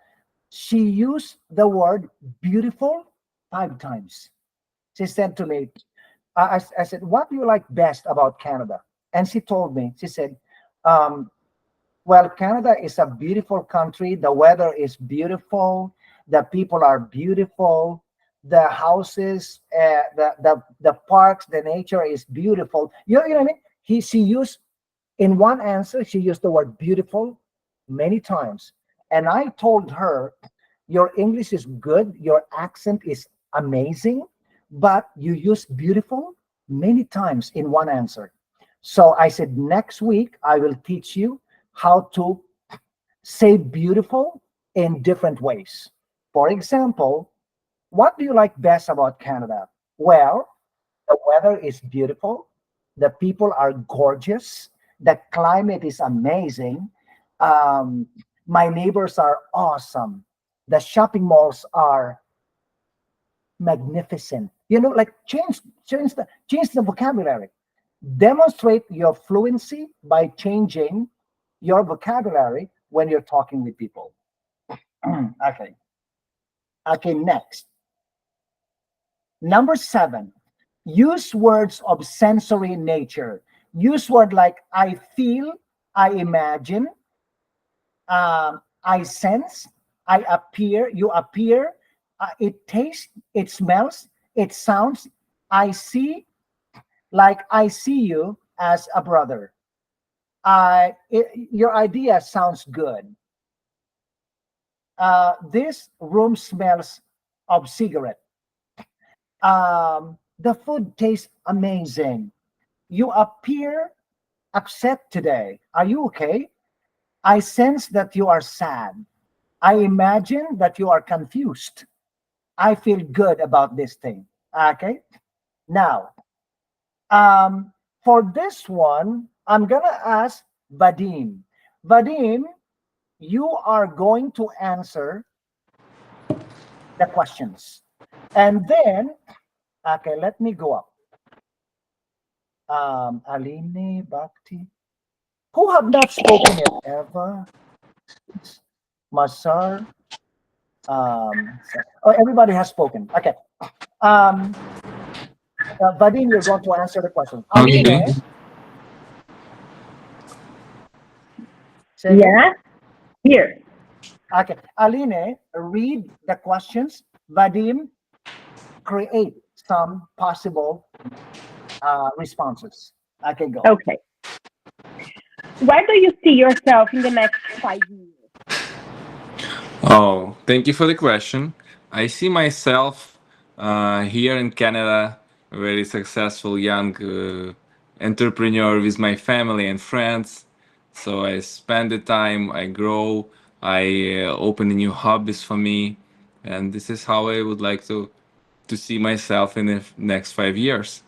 she used the word beautiful 5 times. She said to me, I said, what do you like best about Canada? And she told me, she said, um, well, Canada is a beautiful country. The weather is beautiful. The people are beautiful. The houses, the parks, the nature is beautiful. You know what I mean? She used in one answer, she used the word beautiful many times. And I told her, your English is good, your accent is amazing, but you use beautiful many times in one answer. So I said, next week, I will teach you how to say beautiful in different ways. For example, what do you like best about Canada? Well, the weather is beautiful. The people are gorgeous. The climate is amazing. Um, my neighbors are awesome. The shopping malls are magnificent. You know, like change the vocabulary. Demonstrate your fluency by changing your vocabulary when you're talking with people. Okay. Okay, next. Number 7, use words of sensory nature. Use word like I feel, I imagine, I sense, I appear, you appear, it tastes, it smells, it sounds, I see, like I see you as a brother. Your idea sounds good. This room smells of cigarette. The food tastes amazing. You appear upset today. Are you okay? I sense that you are sad. I imagine that you are confused. I feel good about this thing. Okay. Now, for this one, I'm gonna ask Vadim. Vadim, you are going to answer the questions, and then, okay, let me go up. Aline, Bhakti, who have not spoken yet? Eva, Masar. Oh, everybody has spoken. Okay. Vadim, you're going to answer the question. Aline, Okay. say again? Yeah, here. Okay. Aline, read the questions. Vadim, create some possible responses. Okay, go. Okay. Where do you see yourself in the next 5 years? Oh, thank you for the question. I see myself here in Canada, a very successful young entrepreneur with my family and friends. So I spend the time, I grow, I open new hobbies for me, and this is how I would like to see myself in the next 5 years.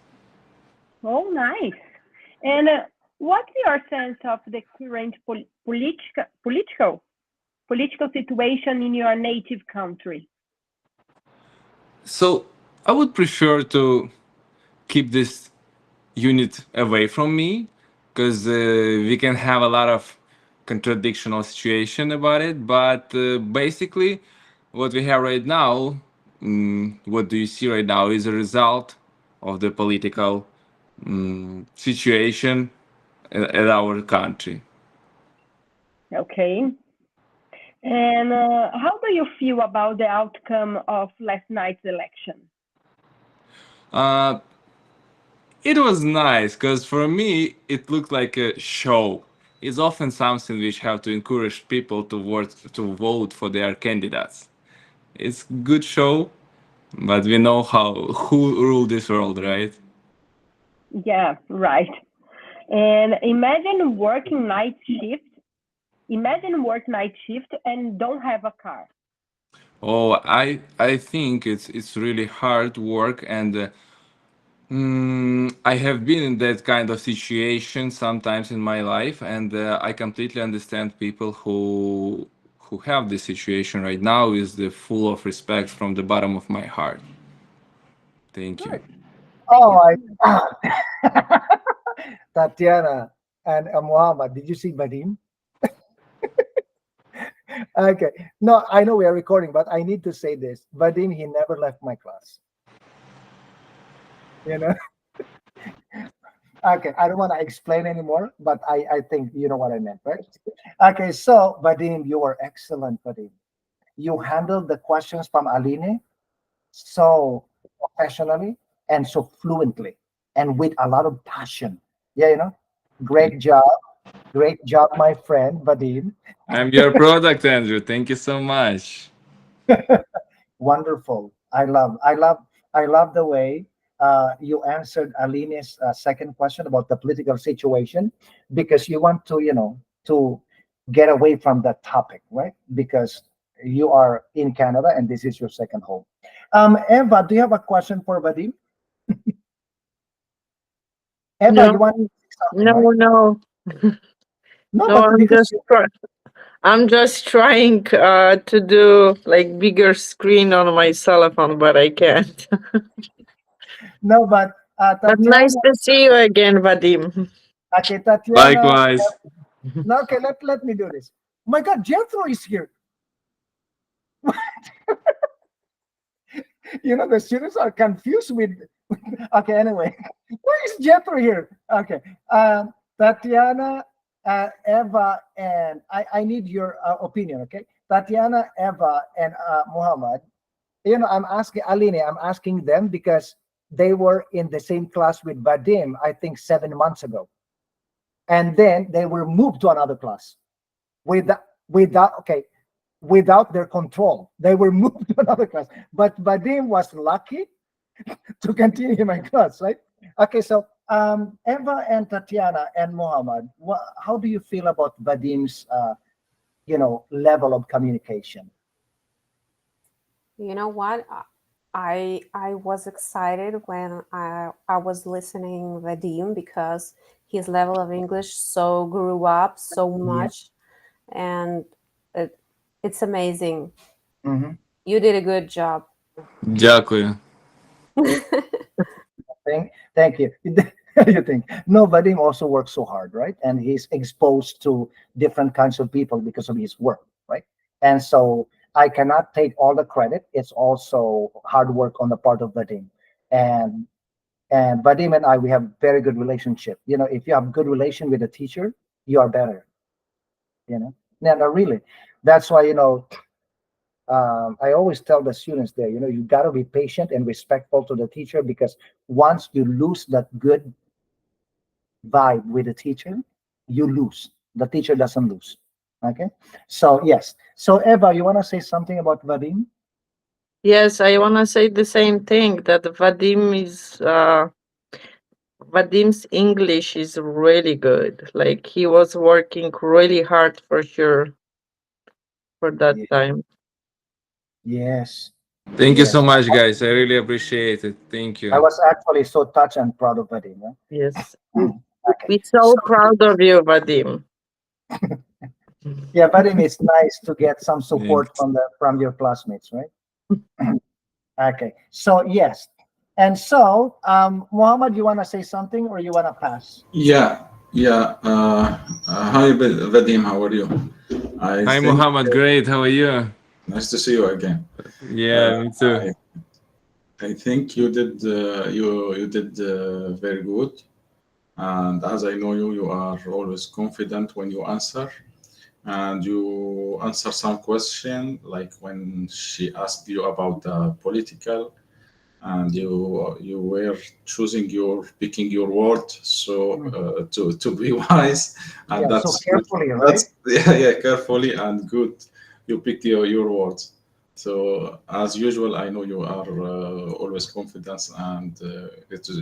Oh, nice. And what's your sense of the current political situation in your native country? So I would prefer to keep this unit away from me because we can have a lot of contradictional situation about it, but basically what we have right now, what do you see right now is a result of the political situation at our country. Okay. And how do you feel about the outcome of last night's election? uh, It was nice because for me it looked like a show. It's often something which have to encourage people to vote for their candidates. It's good show, but we know how who rule this world, right? Yeah, right. And imagine working night shift. Imagine work night shift and don't have a car. Oh, I think it's really hard work, and I have been in that kind of situation sometimes in my life, and I completely understand people who have this situation right now. Is the full of respect from the bottom of my heart. Thank you. Good. Oh, Tatiana and Muhammad, did you see Vadim? Okay. No, I know we are recording, but I need to say this. Vadim, he never left my class. You know? Okay, I don't want to explain anymore, but I think you know what I meant, right? Okay, so Vadim, you were excellent, Vadim. You handled the questions from Aline so professionally and so fluently and with a lot of passion. Yeah, you know? Great job. Great job, my friend Vadim. I'm your product, Andrew. Thank you so much. Wonderful. I love the way you answered Aline's second question about the political situation, because you want to, to get away from that topic, right? Because you are in Canada and this is your second home. Eva, do you have a question for Vadim? Eva, No, you want to say something, no, right? no, No, no. but because you, I'm just trying to do like bigger screen on my cell phone, but I can't. no, but But Tatiana, nice to see you again, Vadim. okay, Tatiana, Likewise. no, okay, let me do this. Oh my God, Jethro is here. The students are confused with. Okay, anyway, where is Jethro here? Okay, Tatiana Eva, and I need your opinion, okay? Tatiana, Eva, and Muhammad. I'm asking Aline, I'm asking them because they were in the same class with Vadim, I think 7 months ago. And then they were moved to another class without their control. They were moved to another class. But Vadim was lucky to continue in my class, right? Okay, so Eva and Tatiana and Muhammad, how do you feel about Vadim's, level of communication? You know what? I was excited when I was listening Vadim because his level of English so grew up so much, and it's amazing. Mm-hmm. You did a good job. Дякую. Thank you. You think? No, Vadim also works so hard, right? And he's exposed to different kinds of people because of his work, right? And so I cannot take all the credit. It's also hard work on the part of Vadim. And Vadim and I, we have very good relationship. If you have good relation with a teacher, you are better. No, no, really. That's why, I always tell the students there, you got to be patient and respectful to the teacher, because once you lose that good vibe with the teacher, you lose. The teacher doesn't lose. Okay. So yes. So Eva, you want to say something about Vadim? Yes, I want to say the same thing, that Vadim's English is really good. Like, he was working really hard for sure for that time. Yes. Thank you Yes. so much, guys. I really appreciate it. Thank you. I was actually so touched and proud of Vadim. Yeah? Yes. Okay. We're so proud of you, Vadim. Yeah, Vadim, it's nice to get some support Thanks. from your classmates, right? Okay. So yes. And so, Muhammad, you want to say something or you want to pass? Yeah, yeah. Hi, Vadim. How are you? I Hi, think Muhammad. Great. How are you? nice to see you again. Yeah, me too. I think you did you did very good, and as I know you, you are always confident when you answer, and you answer some question like when she asked you about the political, and you were choosing your picking your word so to be wise, and Yeah, so that's carefully, right? that's yeah, carefully and good. You picked your words. So as usual, I know you are always confident, and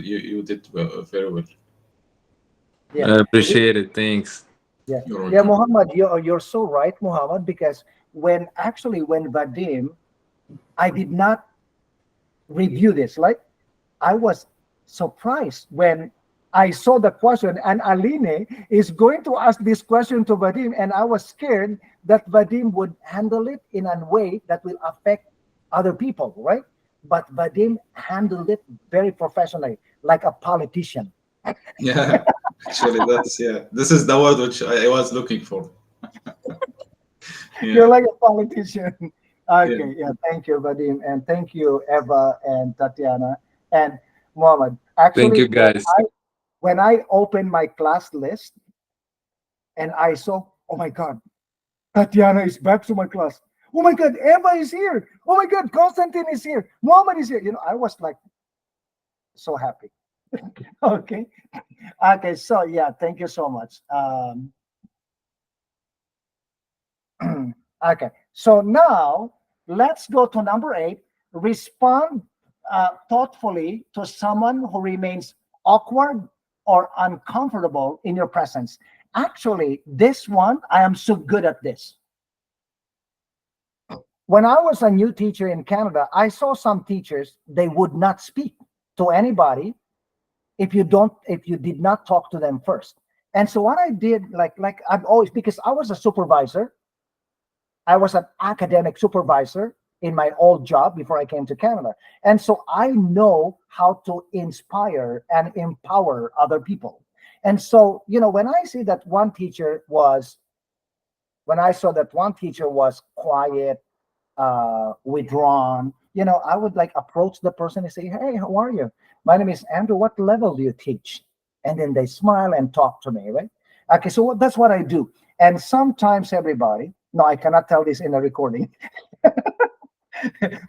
you did very well. Yeah. I appreciate it. Thanks. Yeah. You're Yeah, welcome. Muhammad, you're so right, Muhammad, because when Vadim, I did not review this. Like, I was surprised when I saw the question, and Aline is going to ask this question to Vadim, and I was scared that Vadim would handle it in a way that will affect other people, right? But Vadim handled it very professionally, like a politician. Yeah, actually, this is the word which I was looking for. You're Yeah, like a politician. yeah. Okay, yeah, thank you, Vadim, and thank you, Eva and Tatiana and Mohammed. Thank Actually, you, guys. when I opened my class list and I saw, oh my God, Tatiana is back to my class. Oh my God, Eva is here. Oh my God, Constantine is here. Mohammed is here. I was like so happy. Okay. Okay, so yeah, thank you so much. Okay, so now let's go to number 8. Respond thoughtfully to someone who remains awkward or uncomfortable in your presence. Actually, this one, I am so good at this. When I was a new teacher in Canada, I saw some teachers, they would not speak to anybody if you did not talk to them first. And so what I did, like I've always, because I was a supervisor, I was an academic supervisor in my old job before I came to Canada. And so I know how to inspire and empower other people. And so, when I see that one teacher was, when I saw that one teacher was quiet, withdrawn, I would like approach the person and say, hey, how are you? My name is Andrew. What level do you teach? And then they smile and talk to me, right? Okay, so that's what I do. And sometimes everybody, no, I cannot tell this in a recording,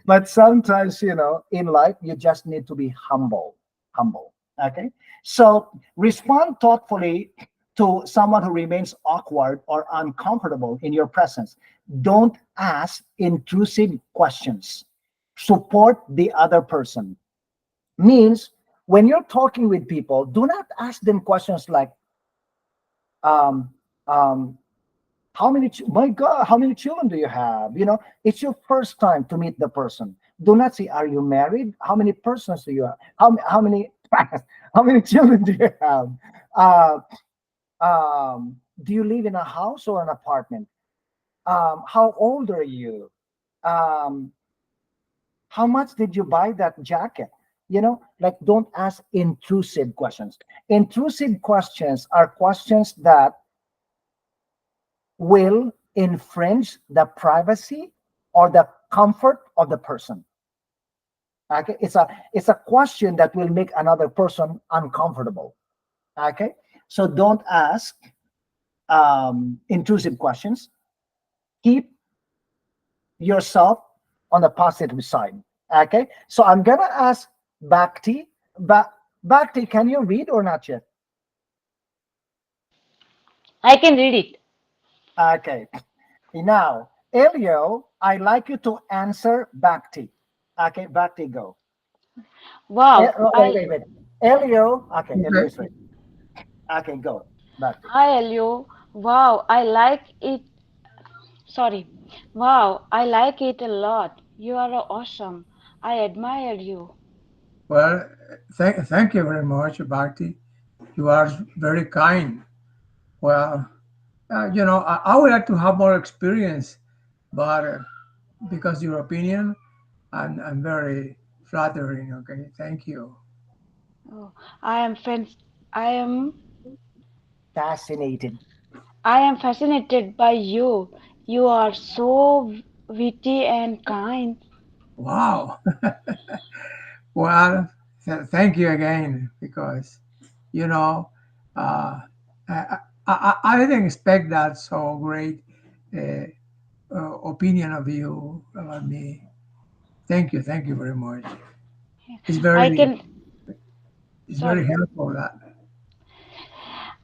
but sometimes, in life, you just need to be humble, humble. Okay. So respond thoughtfully to someone who remains awkward or uncomfortable in your presence. Don't ask intrusive questions. Support the other person. Means when you're talking with people, do not ask them questions like, um, um, my God, how many children do you have? It's your first time to meet the person. Do not say, are you married? How many persons do you have? How many how many children do you have? Uh, do you live in a house or an apartment? How old are you? Um, how much did you buy that jacket? Like, don't ask intrusive questions. Intrusive questions are questions that will infringe the privacy or the comfort of the person. Okay, it's a question that will make another person uncomfortable. Okay, so don't ask intrusive questions. Keep yourself on the positive side. Okay, so I'm gonna ask Bhakti. Bhakti, can you read or not yet? I can read it. Okay. Now, Elio, I'd like you to answer Bhakti. Okay, Bhakti, go. Wow, Oh, wait. Elio. Okay, Elio Okay. is ready. Okay, go. Bhakti. Hi, Elio. Wow, I like it. Sorry. Wow, I like it a lot. You are awesome. I admire you. Well, thank you very much, Bhakti. You are very kind. Well, I would like to have more experience, but because your opinion, I'm very flattering. Okay, thank you. Oh, I am I am Fascinated. I am fascinated by you. You are so witty and kind. Wow. Well, thank you again because, you know, uh, I didn't expect that so great uh, opinion of you about me. Thank you very much. It's I very, can it's very sorry. helpful. That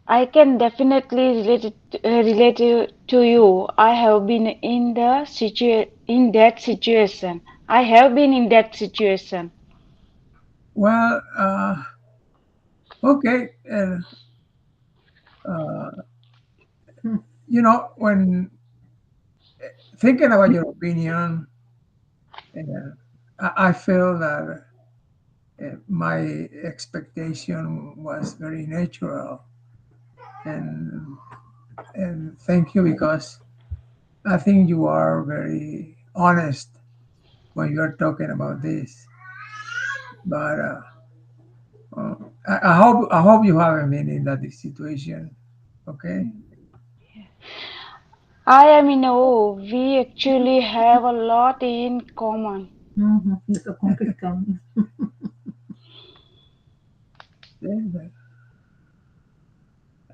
I can definitely relate to you. I have been in that situation. I have been in that situation. well, okay, uh, when thinking about your opinion, I feel that my expectation was very natural, and thank you because I think you are very honest when you're talking about this. But I hope you haven't been in that situation. Okay. I am in awe. We actually have a lot in common. Ito concrete kang.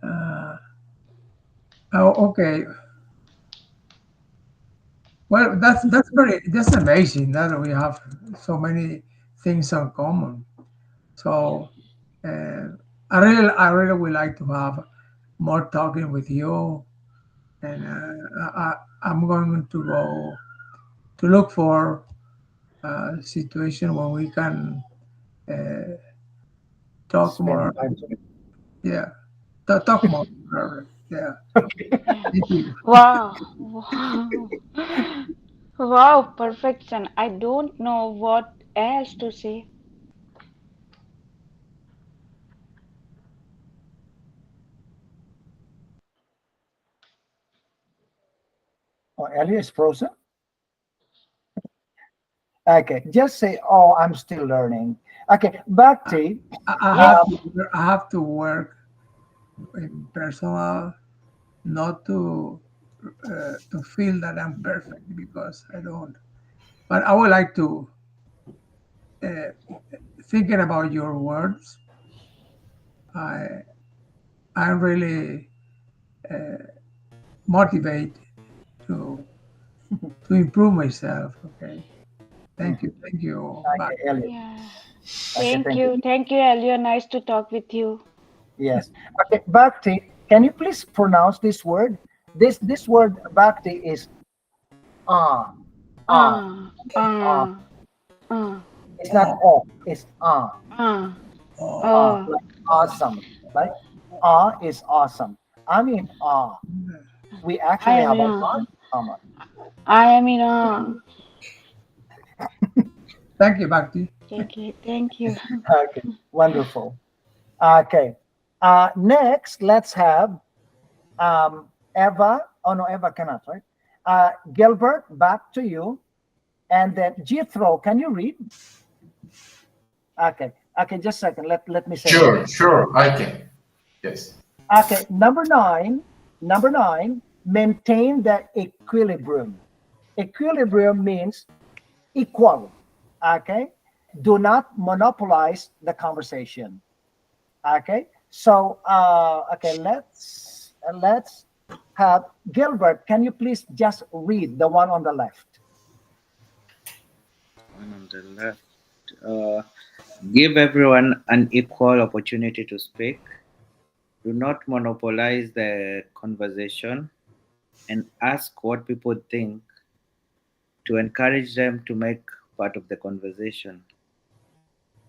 Uh, okay. Well, that's amazing that we have so many things in common. So I really would like to have more talking with you, and I'm going to go to look for a situation where we can uh, talk more. Spend time together. Yeah, talk more. Yeah, thank you. Wow. Wow. Wow, perfection. I don't know what else to say. Oh, Elio is frozen. Okay, just say, "Oh, I'm still learning." Okay, Bhakti. I Yes. have I have to work in personal, not to feel that I'm perfect because I don't. But I would like to uh, thinking about your words. I I'm really motivate to improve myself. Okay. Thank you. Thank you. Bye. Okay, Elliot. Yeah. Okay, Thank you. Thank you, Elio. Nice to talk with you. Yes. Okay, Bhakti, can you please pronounce this word? This word Bhakti is ah, ah, Ah, ah. ah, ah, It's not oh, it's ah, ah, oh, like awesome. Like ah is awesome. I mean we I actually am have in a lot awe. in common. I am in awe. Thank you, Bhakti. Thank you. Thank you. Okay, wonderful. Okay. Next, let's have Eva. Oh no, Eva cannot, right? Gilbert, back to you. And then Jethro, can you read? Okay. Okay, just a second. Let me say Sure, hello. sure, I can. Yes. Okay, number nine, maintain the equilibrium. Equilibrium means equal. Okay. Do not monopolize the conversation. Okay. So okay, let's have Gilbert. Can you please just read the one on the left? One on the left. Give everyone an equal opportunity to speak. Do not monopolize the conversation and ask what people think to encourage them to make part of the conversation.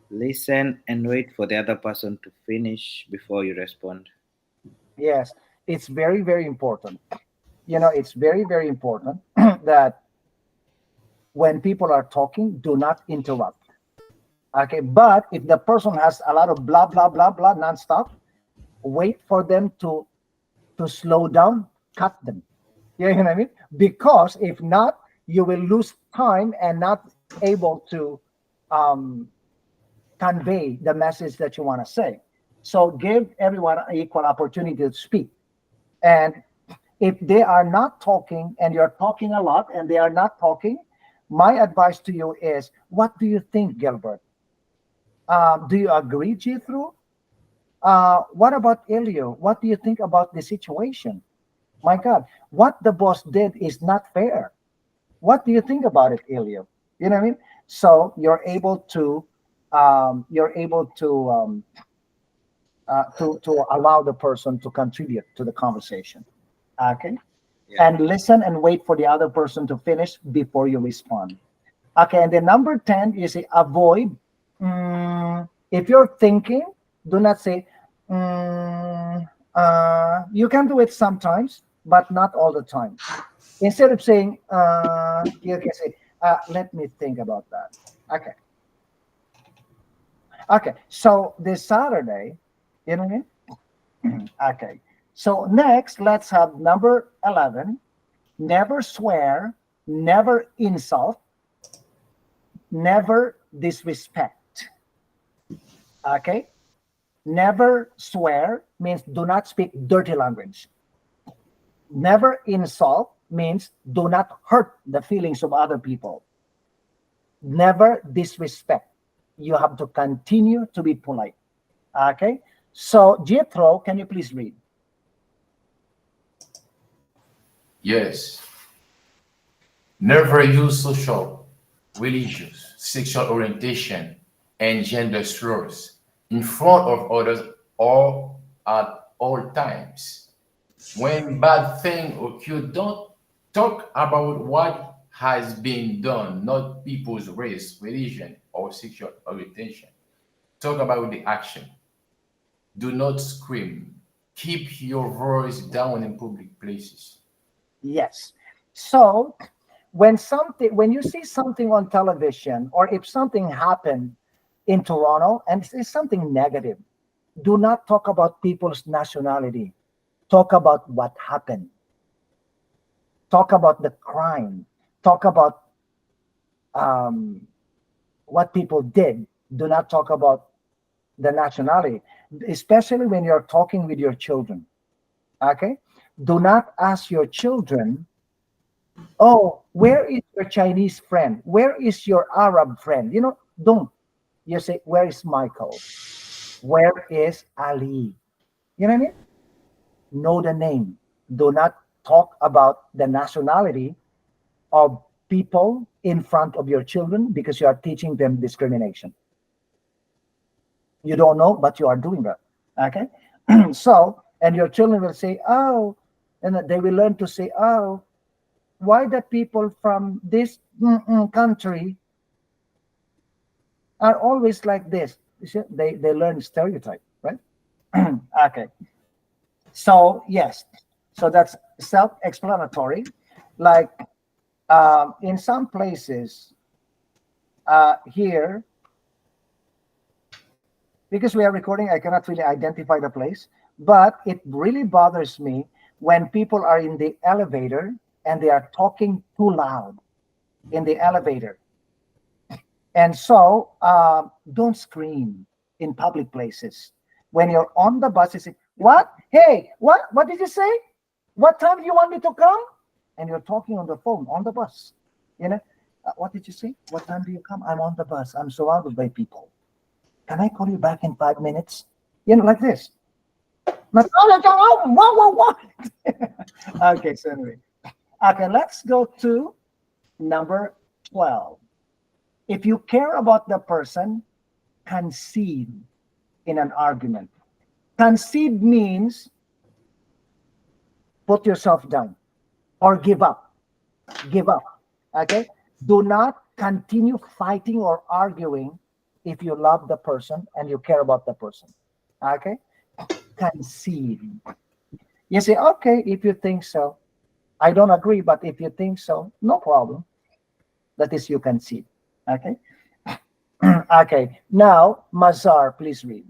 Listen and wait for the other person to finish before you respond. Yes, it's very, very important. It's very, very important that when people are talking, do not interrupt. Okay, but if the person has a lot of blah blah blah blah nonstop, wait for them to slow down, cut them. You know what I mean? Because if not, you will lose time and not able to um, convey the message that you want to say. So give everyone an equal opportunity to speak. And if they are not talking and you're talking a lot and they are not talking, my advice to you is, what do you think, Gilbert? Do you agree, Jethro? What about Elio? What do you think about the situation? My God, what the boss did is not fair. What do you think about it, Elio? You know what I mean? So you're able to allow the person to contribute to the conversation. Okay, Yeah. and listen and wait for the other person to finish before you respond. Okay, and then number 10 is avoid. If you're thinking, do not say. You can do it sometimes, but not all the time. Instead of saying, you can say, let me think about that. Okay. Okay. So this Saturday, you know what I mean? Okay. So next, let's have number 11. Never swear, never insult, never disrespect. Okay. Never swear means do not speak dirty language. Never insult means do not hurt the feelings of other people. Never disrespect. You have to continue to be polite. Okay. So Jethro, can you please read? Yes. Never use social, religious, sexual orientation, and gender slurs in front of others or at all times. When bad things occur, don't talk about what has been done, not people's race, religion, or sexual orientation. Talk about the action. Do not scream. Keep your voice down in public places. Yes. So when you see something on television or if something happened in Toronto and it's something negative, do not talk about people's nationality. Talk about what happened. Talk about the crime. Talk about um, what people did. Do not talk about the nationality, especially when you're talking with your children. Okay? Do not ask your children, oh, where is your Chinese friend? Where is your Arab friend? Don't. You say, where is Michael? Where is Ali? You know what I mean? Know the name. Do not talk about the nationality of people in front of your children because you are teaching them discrimination. You don't know, but you are doing that. Okay? So, and your children will say, oh, and they will learn to say, oh, why the people from this country are always like this? You see, they learn stereotype, right? Okay. So, yes. So that's self-explanatory. Like in some places here, because we are recording, I cannot really identify the place, but it really bothers me when people are in the elevator and they are talking too loud in the elevator. And so don't scream in public places. When you're on the bus, you say, what? Hey, what did you say? What time do you want me to come? And you're talking on the phone on the bus. You know, what did you say? What time do you come? I'm on the bus. I'm surrounded by people. Can I call you back in 5 minutes? You know, like this. Not, okay, so anyway. Okay, let's go to number 12. If you care about the person, concede in an argument. Concede means put yourself down or give up. Give up. Okay? Do not continue fighting or arguing if you love the person and you care about the person. Okay? Concede. You say, okay, if you think so. I don't agree, but if you think so, no problem. That is, you concede. Okay? Okay. Now, Mazar, please read.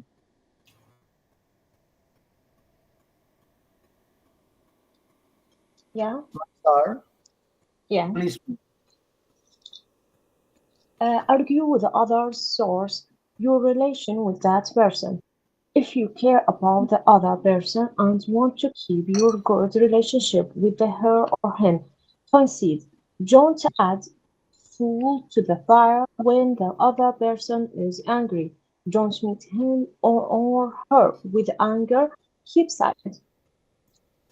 Yeah. Mazar, Yeah. please read. Argue with others, source your relation with that person. If you care about the other person and want to keep your good relationship with her or him, concede. Don't add fuel to the fire when the other person is angry. Don't meet him or her with anger. Keep silent.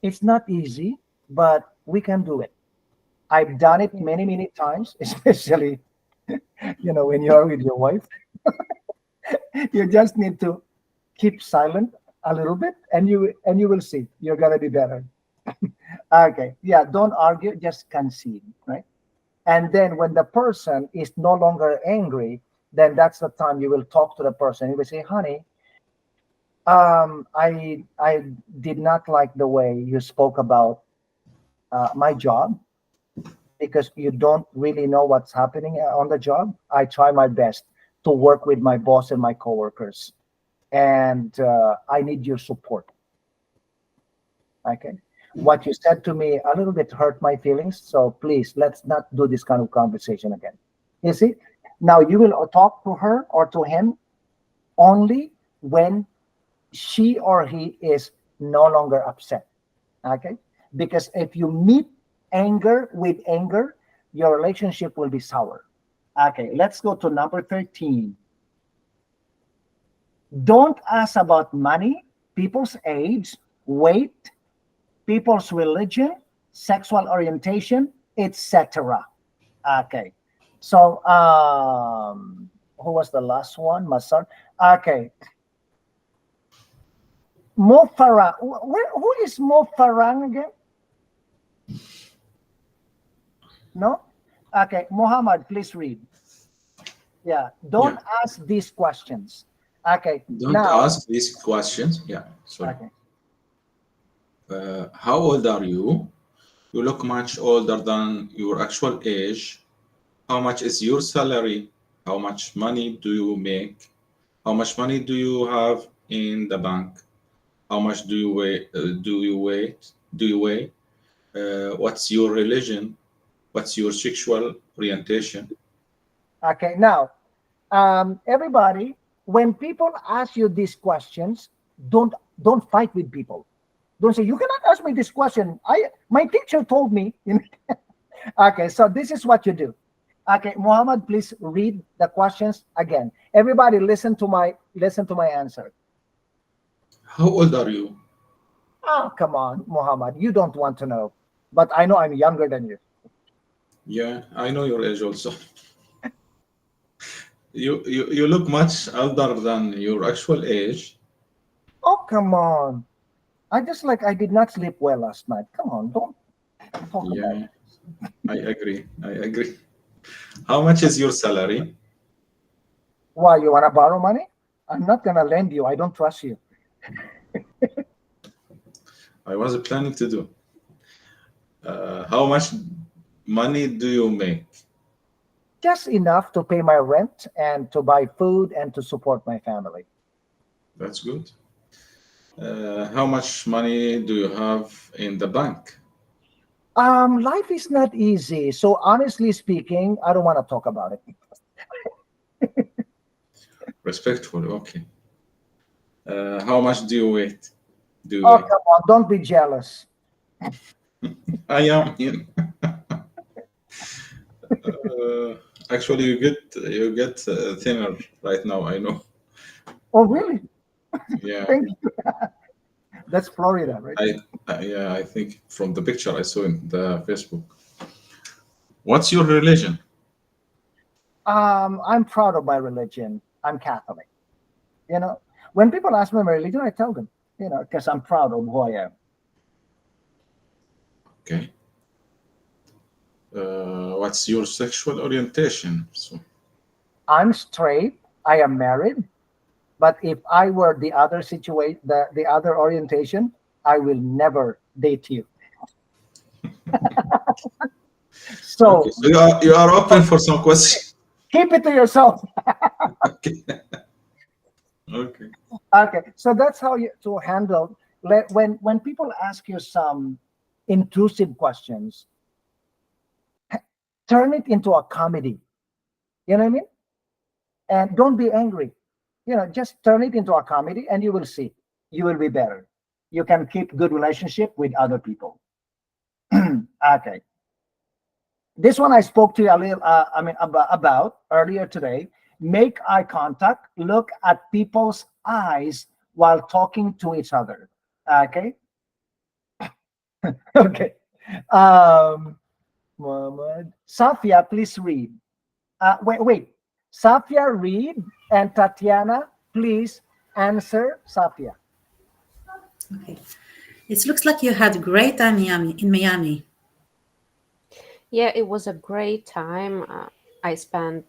It's not easy, but we can do it. I've done it many, many times, especially, when you're with your wife. You just need to keep silent a little bit, and you will see you're gonna be better. Okay, yeah, don't argue, just concede, right? And then when the person is no longer angry, then that's the time you will talk to the person. You will say, honey, I did not like the way you spoke about my job because you don't really know what's happening on the job. I try my best to work with my boss and my coworkers, and I need your support. Okay. What you said to me a little bit hurt my feelings. So please, let's not do this kind of conversation again. You see? Now you will talk to her or to him only when she or he is no longer upset. Okay? Because if you meet anger with anger, your relationship will be sour. Okay, let's go to number 13. Don't ask about money, people's age, weight, people's religion, sexual orientation, etc. Okay. So who was the last one? Masar. Okay. Mo Farah. Who is Mo Farah again? No? Okay. Muhammad, please read. Yeah. Don't ask these questions. Okay. Don't now, ask these questions. Yeah, sorry. Okay. How old are you? You look much older than your actual age. How much is your salary? How much money do you make? How much money do you have in the bank? How much do you weigh? What's your religion? What's your sexual orientation? Okay. Now, everybody, when people ask you these questions, don't fight with people. Don't say you cannot ask me this question. My teacher told me. Okay, so this is what you do. Okay, Muhammad, please read the questions again. Everybody, listen to my answer. How old are you? Oh, come on, Muhammad. You don't want to know. But I know I'm younger than you. Yeah, I know your age also. You look much older than your actual age. Oh, come on. I did not sleep well last night. Come on, don't talk about Yeah, I agree. I agree. How much is your salary? why you want to borrow money. I'm not gonna lend you. I don't trust you. I was planning to do. How much money do you make? Just enough to pay my rent and to buy food and to support my family. That's good. How much money do you have in the bank? Life is not easy. So honestly speaking, I don't want to talk about it. Respectful, okay. How much do you weigh? Do you Oh, weigh? come on, don't be jealous. I am. Actually, you get thinner right now. I know. Oh, really? Yeah, Thank you. That's Florida, right? yeah. I think from the picture I saw in the Facebook. What's your religion? I'm proud of my religion. I'm Catholic. You know, when people ask me my religion, I tell them, because I'm proud of who I am. Okay. What's your sexual orientation? So, I'm straight. I am married. But if I were the other situation, the other orientation, I will never date you. okay, So so you are open for some questions. keep it to yourself. Okay. Okay. Okay, so that's how you to handle when people ask you some intrusive questions, turn it into a comedy. You know what I mean? And don't be angry. Just turn it into a comedy, and you will see. You will be better. You can keep good relationship with other people. Okay. This one I spoke to you a little, about earlier today. Make eye contact. Look at people's eyes while talking to each other. Okay. Okay. Um, Muhammad. Safia, please read. Wait. Safia, read, and Tatiana, please answer. Safia. Okay. It looks like you had a great time in Miami. Yeah, it was a great time I spent.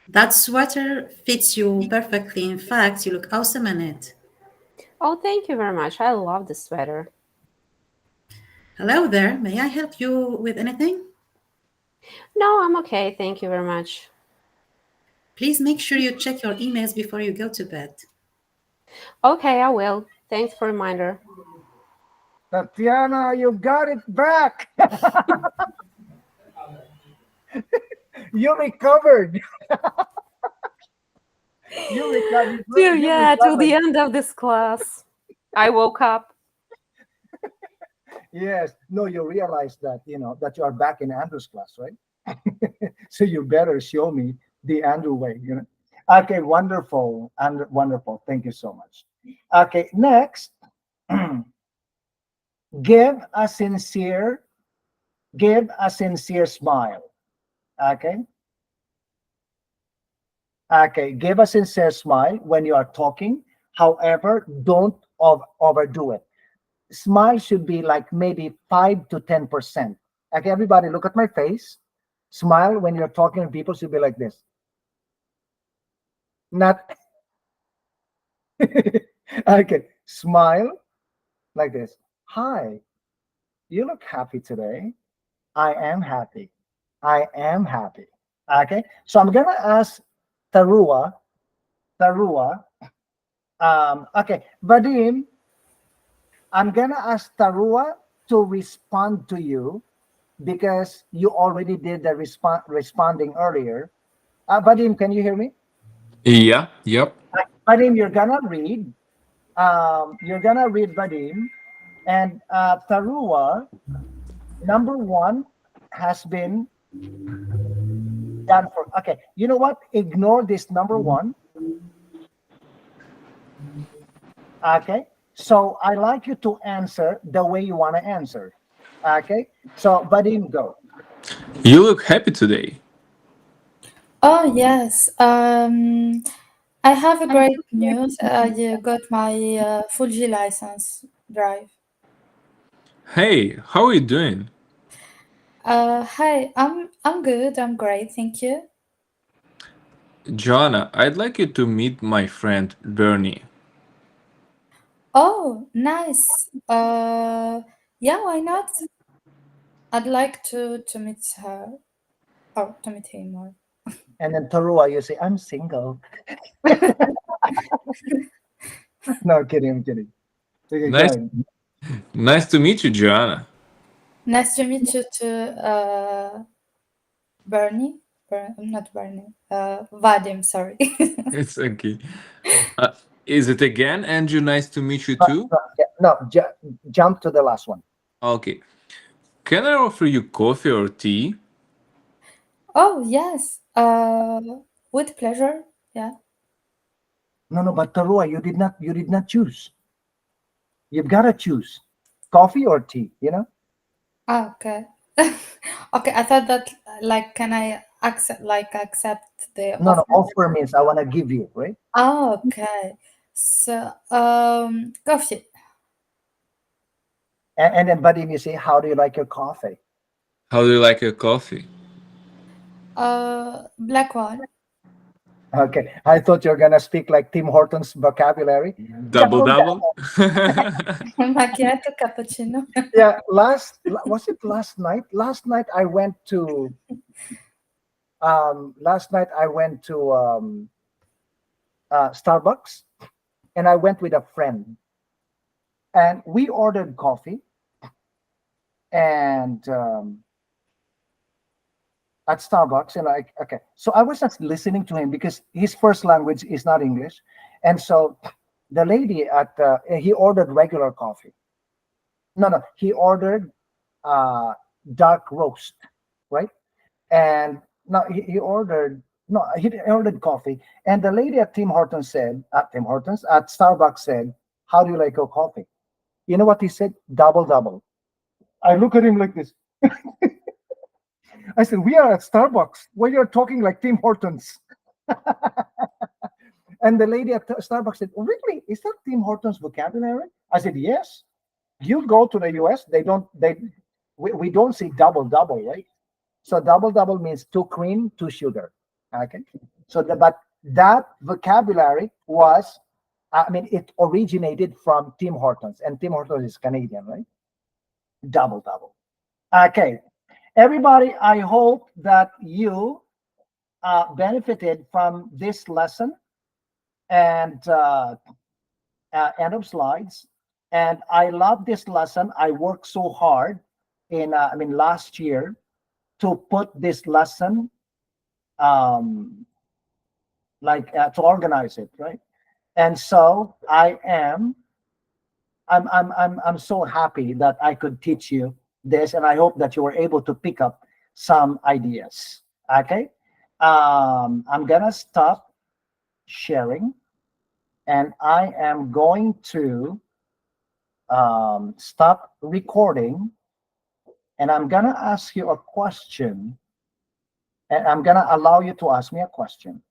That sweater fits you perfectly. In fact, you look awesome in it. Oh, thank you very much. I love the sweater. Hello there. May I help you with anything? No, I'm okay. Thank you very much. Please make sure you check your emails before you go to bed. Okay, I will. Thanks for reminder. Tatiana, you got it back. You recovered. You Yeah, till the recovered. end of this class, I woke up. Yes. No, you realize that that you are back in Andrew's class, right? So you better show me the Andrew way. Okay, wonderful. And wonderful. Thank you so much. Okay, next. give a sincere, give a sincere smile. Okay. Okay, give a sincere smile when you are talking. However, don't overdo it. Smile should be like maybe 5 to 10%. Okay, everybody, look at my face. Smile when you're talking to people should be like this. Not okay. Smile like this. Hi, you look happy today. I am happy. I am happy. Okay, so I'm gonna ask Tarua. Tarua. Okay, Vadim, I'm gonna ask Tarua to respond to you because you already did the responding earlier. Vadim, can you hear me? Yeah, yep. Vadim, you're gonna read. You're gonna read Vadim, and Tarua, number one, has been done for. Okay, you know what? Ignore this number one. Okay. So I like you to answer the way you want to answer. Okay. So, Vadim, go. You look happy today. Oh, yes. I have a great news. I got my full G license drive. Hey, how are you doing? Hi, I'm good. I'm great. Thank you. Joanna, I'd like you to meet my friend Bernie. Oh, nice. Yeah, why not? I'd like to meet her or to meet him more. And then Tarua, you say, I'm single. No, kidding. I'm kidding. Okay, go Nice, ahead. nice to meet you, Joanna. Nice to meet you too, Bernie. Not Bernie. Vadim, sorry. It's okay. Uh, is it again, Andrew? Nice to meet you No, too. no, yeah, no, jump to the last one. Okay. Can I offer you coffee or tea? Oh, yes. With pleasure. Yeah. No, no, but Tarua, you did not choose. You've got to choose coffee or tea, you know? Ah, okay. Okay, I thought that like can I accept the No, no, offer? offer means I want to give you, right? Oh, okay. So, coffee. And then, Vadim, you say, how do you like your coffee? How do you like your coffee? Black one. Okay, I thought you were going to speak like Tim Hortons vocabulary. Double Double, double? Macchiato, cappuccino. yeah, was it last night? Last night I went to Starbucks, and I went with a friend, and we ordered coffee, and at Starbucks, and like, okay, so I was just listening to him because his first language is not English, and so the lady at he ordered regular coffee. No, no, he ordered uh, dark roast, right? And no, he ordered no, he ordered coffee, and the lady at Tim Hortons at Starbucks said, "How do you like your coffee?" You know what he said? Double double. I look at him like this. I said, "We are at Starbucks. Why you're talking like Tim Hortons?" And the lady at Starbucks said, "Oh, really? Is that Tim Hortons vocabulary?" I said, "Yes. You go to the US, we don't see double double, right? So double double means two cream, two sugar. Okay. So but that vocabulary was, I mean, it originated from Tim Hortons, and Tim Hortons is Canadian, right? Double double. Okay. Everybody, I hope that you benefited from this lesson, and end of slides. And I love this lesson. I worked so hard last year to put this lesson, um, to organize it, right? And so I'm so happy that I could teach you this, and I hope that you were able to pick up some ideas. Okay. I'm gonna stop sharing, and I am going to stop recording, and I'm gonna ask you a question, and I'm gonna allow you to ask me a question.